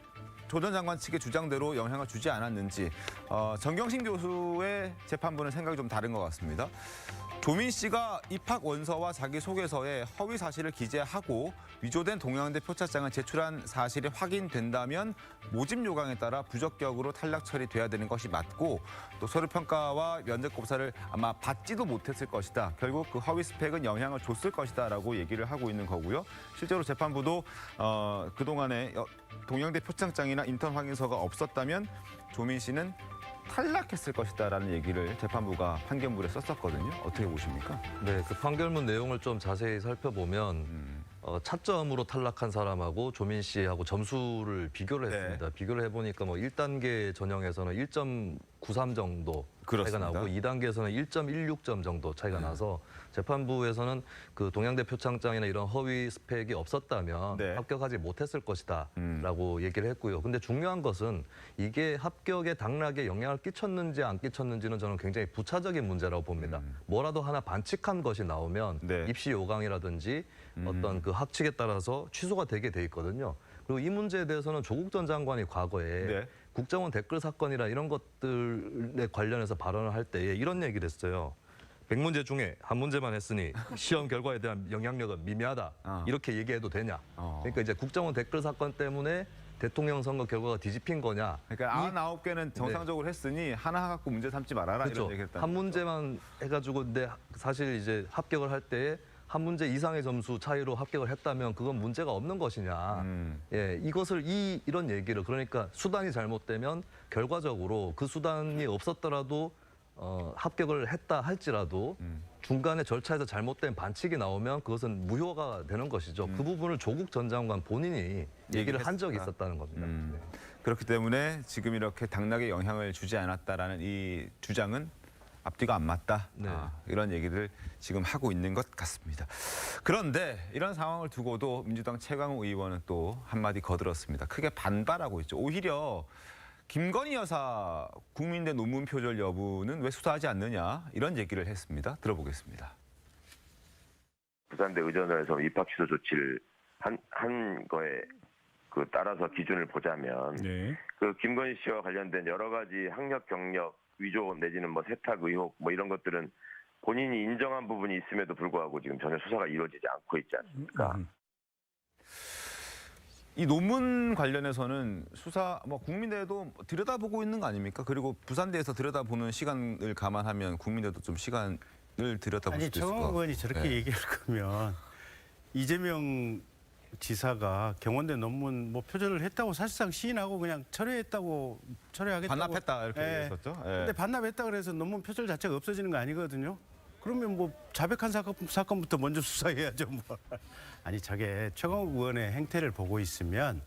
조 전 장관 측의 주장대로 영향을 주지 않았는지 정경심 교수의 재판부는 생각이 좀 다른 것 같습니다. 조민 씨가 입학 원서와 자기소개서에 허위 사실을 기재하고 위조된 동양대 표창장을 제출한 사실이 확인된다면 모집 요강에 따라 부적격으로 탈락 처리돼야 되는 것이 맞고 또 서류 평가와 면접 검사를 아마 받지도 못했을 것이다. 결국 그 허위 스펙은 영향을 줬을 것이다라고 얘기를 하고 있는 거고요. 실제로 재판부도 그동안에 동양대 표창장이나 인턴 확인서가 없었다면 조민 씨는 탈락했을 것이다라는 얘기를 재판부가 판결문에 썼었거든요. 어떻게 보십니까? 네, 그 판결문 내용을 좀 자세히 살펴보면 차점으로 탈락한 사람하고 조민 씨하고 점수를 비교를 했습니다. 비교를 해보니까 뭐 1단계 전형에서는 1.93 정도 차이가 나고 2단계에서는 1.16점 정도 차이가 나서 재판부에서는 그 동양대 표창장이나 이런 허위 스펙이 없었다면 합격하지 못했을 것이다 라고 얘기를 했고요. 근데 중요한 것은 이게 합격의 당락에 영향을 끼쳤는지 안 끼쳤는지는 저는 굉장히 부차적인 문제라고 봅니다. 뭐라도 하나 반칙한 것이 나오면 입시 요강이라든지 어떤 그 학칙에 따라서 취소가 되게 돼 있거든요. 그리고 이 문제에 대해서는 조국 전 장관이 과거에 국정원 댓글 사건이나 이런 것들에 관련해서 발언을 할 때에 이런 얘기를 했어요. 100문제 중에 한 문제만 했으니 시험 결과에 대한 영향력은 미미하다. 이렇게 얘기해도 되냐. 그러니까 이제 국정원 댓글 사건 때문에 대통령 선거 결과가 뒤집힌 거냐. 그러니까 99개는 정상적으로 했으니 하나 갖고 문제 삼지 말아라. 그렇죠. 이런 얘기를 했다. 한 문제만 해가지고 근데 사실 이제 합격을 할 때에 한 문제 이상의 점수 차이로 합격을 했다면 그건 문제가 없는 것이냐. 예, 이것을 이런 얘기를 그러니까 수단이 잘못되면 결과적으로 그 수단이 없었더라도 합격을 했다 할지라도 중간에 절차에서 잘못된 반칙이 나오면 그것은 무효가 되는 것이죠. 그 부분을 조국 전 장관 본인이 얘기를 한 적이 있었다는 겁니다. 네. 그렇기 때문에 지금 이렇게 당락에 영향을 주지 않았다라는 이 주장은 앞뒤가 안 맞다. 네. 이런 얘기를 지금 하고 있는 것 같습니다. 그런데 이런 상황을 두고도 민주당 최강욱 의원은 또 한마디 거들었습니다. 크게 반발하고 있죠. 오히려 김건희 여사 국민대 논문 표절 여부는 왜 수사하지 않느냐 이런 얘기를 했습니다. 들어보겠습니다. 부산대 의전원에서 입학 취소 조치를 한 거에 그 따라서 기준을 보자면 그 김건희 씨와 관련된 여러 가지 학력 경력 위조 내지는 뭐 세탁 의혹 뭐 이런 것들은 본인이 인정한 부분이 있음에도 불구하고 지금 전혀 수사가 이루어지지 않고 있지 않습니까? 이 논문 관련해서는 수사 국민대도 들여다보고 있는 거 아닙니까? 그리고 부산대에서 들여다보는 시간을 감안하면 국민대도 좀 시간을 들여다볼 수도 있을 것 같고. 정홍 의원이 저렇게 얘기할 거면 이재명 지사가 경원대 논문 표절을 했다고 사실상 시인하고 그냥 철회하겠다고 반납했다 이렇게 얘기했었죠. 근데 반납했다 그래서 논문 표절 자체가 없어지는 거 아니거든요. 그러면 자백한 사건부터 먼저 수사해야죠. 아니 저게 최강욱 의원의 행태를 보고 있으면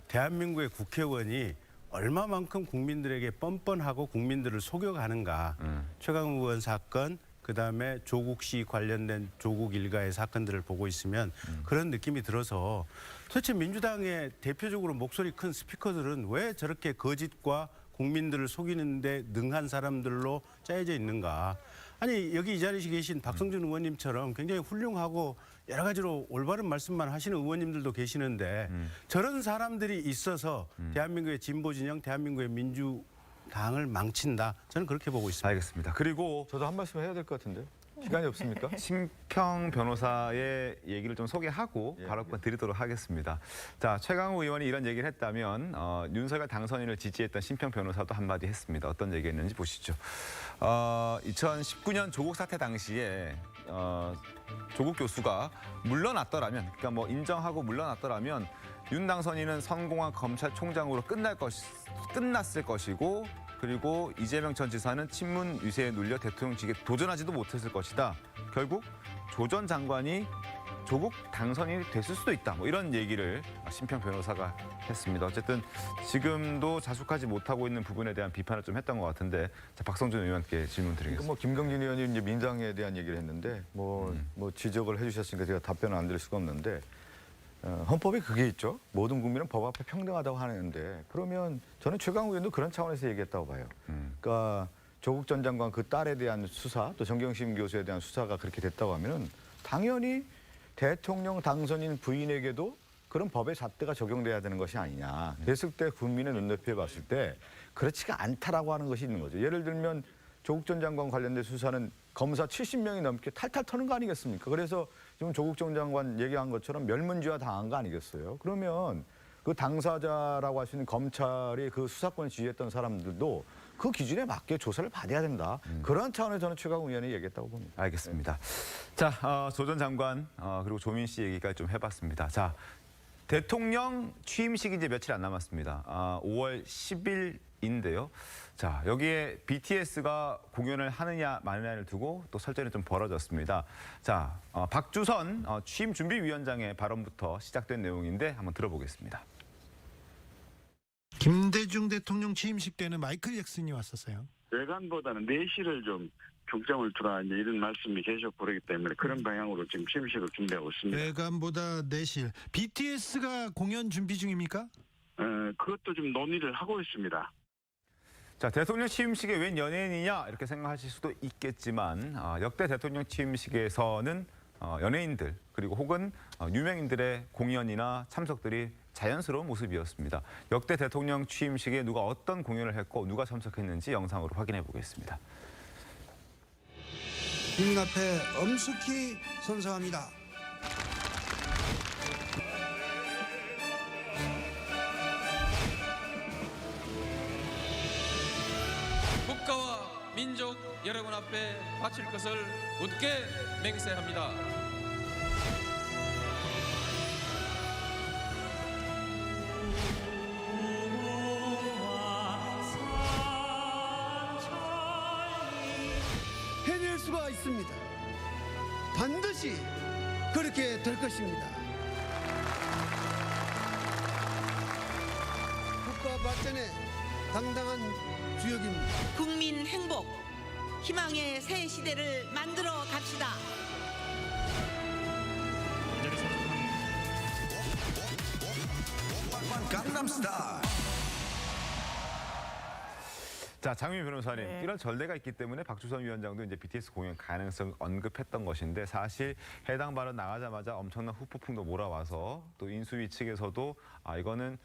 대한민국의 국회의원이 얼마만큼 국민들에게 뻔뻔하고 국민들을 속여가는가. 최강욱 의원 사건 그다음에 조국 씨 관련된 조국 일가의 사건들을 보고 있으면 그런 느낌이 들어서 도대체 민주당의 대표적으로 목소리 큰 스피커들은 왜 저렇게 거짓과 국민들을 속이는 데 능한 사람들로 짜여져 있는가. 아니 여기 이 자리에 계신 박성준 의원님처럼 굉장히 훌륭하고 여러 가지로 올바른 말씀만 하시는 의원님들도 계시는데 저런 사람들이 있어서 대한민국의 진보 진영, 대한민국의 민주당을 망친다. 저는 그렇게 보고 있습니다. 알겠습니다. 그리고 저도 한 말씀 해야 될 것 같은데 시간이 없습니까? 심평 변호사의 얘기를 좀 소개하고 바로 드리도록 하겠습니다. 자, 최강욱 의원이 이런 얘기를 했다면 윤석열 당선인을 지지했던 심평 변호사도 한마디 했습니다. 어떤 얘기했는지 보시죠. 2019년 조국 사태 당시에 조국 교수가 물러났더라면, 그러니까 인정하고 물러났더라면 윤 당선인은 성공한 검찰총장으로 끝났을 것이고, 그리고 이재명 전 지사는 친문 유세에 눌려 대통령직에 도전하지도 못했을 것이다. 결국 조 전 장관이 조국 당선인이 됐을 수도 있다. 이런 얘기를 심평 변호사가 했습니다. 어쨌든 지금도 자숙하지 못하고 있는 부분에 대한 비판을 좀 했던 것 같은데, 자, 박성준 의원께 질문 드리겠습니다. 김경진 의원이 이제 민당에 대한 얘기를 했는데 지적을 해주셨으니까 제가 답변을 안 드릴 수가 없는데. 헌법에 그게 있죠. 모든 국민은 법 앞에 평등하다고 하는데 그러면 저는 최강욱 의원도 그런 차원에서 얘기했다고 봐요. 그러니까 조국 전 장관 그 딸에 대한 수사 또 정경심 교수에 대한 수사가 그렇게 됐다고 하면은 당연히 대통령 당선인 부인에게도 그런 법의 잣대가 적용돼야 되는 것이 아니냐. 그랬을 때 국민의 눈높이에 봤을 때 그렇지가 않다라고 하는 것이 있는 거죠. 예를 들면 조국 전 장관 관련된 수사는 검사 70명이 넘게 탈탈 터는 거 아니겠습니까? 그래서 지금 조국 전 장관 얘기한 것처럼 멸문지화 당한 거 아니겠어요? 그러면 그 당사자라고 할 수 있는 검찰이 그 수사권을 지휘했던 사람들도 그 기준에 맞게 조사를 받아야 된다. 그런 차원에서 저는 최강욱 의원이 얘기했다고 봅니다. 알겠습니다. 자, 조 전 장관 그리고 조민 씨 얘기까지 좀 해봤습니다. 자, 대통령 취임식이 이제 며칠 안 남았습니다. 5월 10일인데요. 자, 여기에 BTS가 공연을 하느냐 마느냐를 두고 또 설전이 좀 벌어졌습니다. 자, 박주선 취임준비위원장의 발언부터 시작된 내용인데 한번 들어보겠습니다. 김대중 대통령 취임식 때는 마이클 잭슨이 왔었어요. 외관보다는 내실을 좀 중점을 두라 이런 말씀이 계속 그러기 때문에 그런 방향으로 지금 취임식을 준비하고 있습니다. 외관보다 내실. BTS가 공연 준비 중입니까? 그것도 좀 논의를 하고 있습니다. 자, 대통령 취임식에 웬 연예인이냐 이렇게 생각하실 수도 있겠지만 역대 대통령 취임식에서는 연예인들 그리고 혹은 유명인들의 공연이나 참석들이 자연스러운 모습이었습니다. 역대 대통령 취임식에 누가 어떤 공연을 했고 누가 참석했는지 영상으로 확인해 보겠습니다. 국민 앞에 엄숙히 선서합니다. 국가와 민족 여러분 앞에 바칠 것을 굳게 맹세합니다. 있습니다. 반드시 그렇게 될 것입니다. 국가 발전에 당당한 주역입니다. 국민 행복, 희망의 새 시대를 만들어 갑시다. 자, 장미 변호사님, 네. 이런 전례가 있기 때문에 박주선 위원장도 이제 BTS 공연 가능성 언급했던 것인데 사실 해당 발언 나가자마자 엄청난 후폭풍도 몰아와서 또 인수위 측에서도 이거는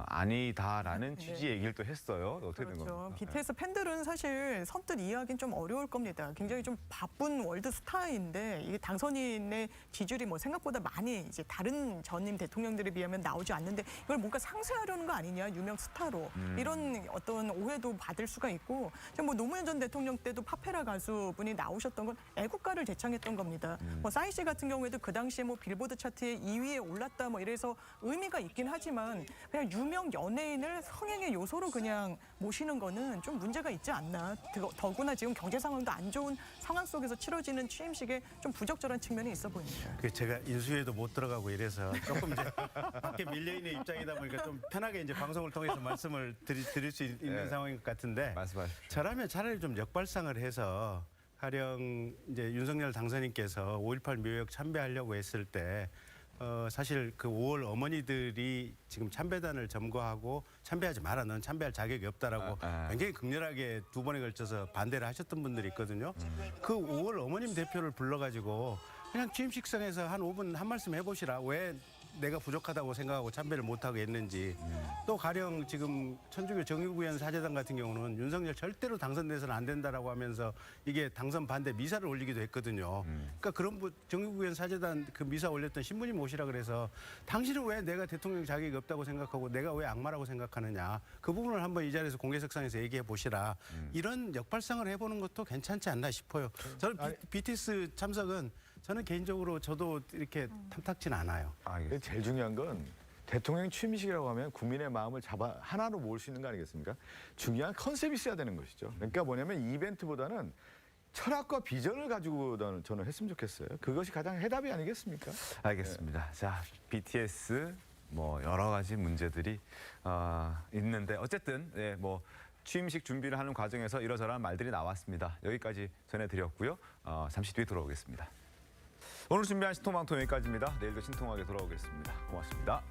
아니다라는 취지의 얘기를 또 했어요. 어떻게 된 그렇죠. 겁니까? BTS 팬들은 사실 선뜻 이해하기는 좀 어려울 겁니다. 굉장히 좀 바쁜 월드 스타인데 이게 당선인의 지지율이 뭐 생각보다 많이 이제 다른 전임 대통령들에 비하면 나오지 않는데 이걸 뭔가 상쇄하려는 거 아니냐, 유명 스타로 이런 어떤 오해도 받을 수가 있고, 뭐 노무현 전 대통령 때도 파페라 가수분이 나오셨던 건 애국가를 대창했던 겁니다. 뭐 싸이 씨 같은 경우에도 그 당시에 뭐 빌보드 차트에 2위에 올랐다 뭐 이래서 의미가 있긴 하지만 그냥 유명 연예인을 성행의 요소로 그냥 모시는 거는 좀 문제가 있지 않나. 더구나 지금 경제 상황도 안 좋은 상황 속에서 치러지는 취임식에 좀 부적절한 측면이 있어 보입니다. 제가 인수위에도 못 들어가고 이래서 조금 이제 밖에 밀려있는 입장이다 보니까 좀 편하게 이제 방송을 통해서 말씀을 드릴 수 있는 상황인 것 같은데, 말씀하십시오. 저라면 차라리 좀 역발상을 해서 가령 이제 윤석열 당선인께서 5.18 묘역 참배하려고 했을 때 사실 그 5월 어머니들이 지금 참배단을 점거하고 참배하지 마라, 넌 참배할 자격이 없다라고 굉장히 극렬하게 2번에 걸쳐서 반대를 하셨던 분들이 있거든요. 그 5월 어머님 대표를 불러가지고 그냥 취임식장에서 한 5분 한 말씀 해보시라. 왜 내가 부족하다고 생각하고 참배를 못하고 했는지. 또 가령 지금 천주교 정의구현 사제단 같은 경우는 윤석열 절대로 당선돼서는 안 된다라고 하면서 이게 당선 반대 미사를 올리기도 했거든요. 그러니까 그런 정의구현 사제단 그 미사 올렸던 신부님 오시라 그래서 당신은 왜 내가 대통령 자격이 없다고 생각하고 내가 왜 악마라고 생각하느냐. 그 부분을 한번 이 자리에서 공개석상에서 얘기해 보시라. 이런 역발상을 해보는 것도 괜찮지 않나 싶어요. 저는 BTS 참석은 저는 개인적으로 저도 이렇게 탐탁지는 않아요. 제일 중요한 건 대통령 취임식이라고 하면 국민의 마음을 하나로 모을 수 있는 거 아니겠습니까? 중요한 컨셉이 있어야 되는 것이죠. 그러니까 뭐냐면 이벤트보다는 철학과 비전을 가지고 저는 했으면 좋겠어요. 그것이 가장 해답이 아니겠습니까? 알겠습니다. 자, BTS 뭐 여러 가지 문제들이 있는데 어쨌든 뭐 취임식 준비를 하는 과정에서 이러저러한 말들이 나왔습니다. 여기까지 전해드렸고요. 잠시 뒤에 돌아오겠습니다. 오늘 준비한 신통방통 여기까지입니다. 내일도 신통하게 돌아오겠습니다. 고맙습니다.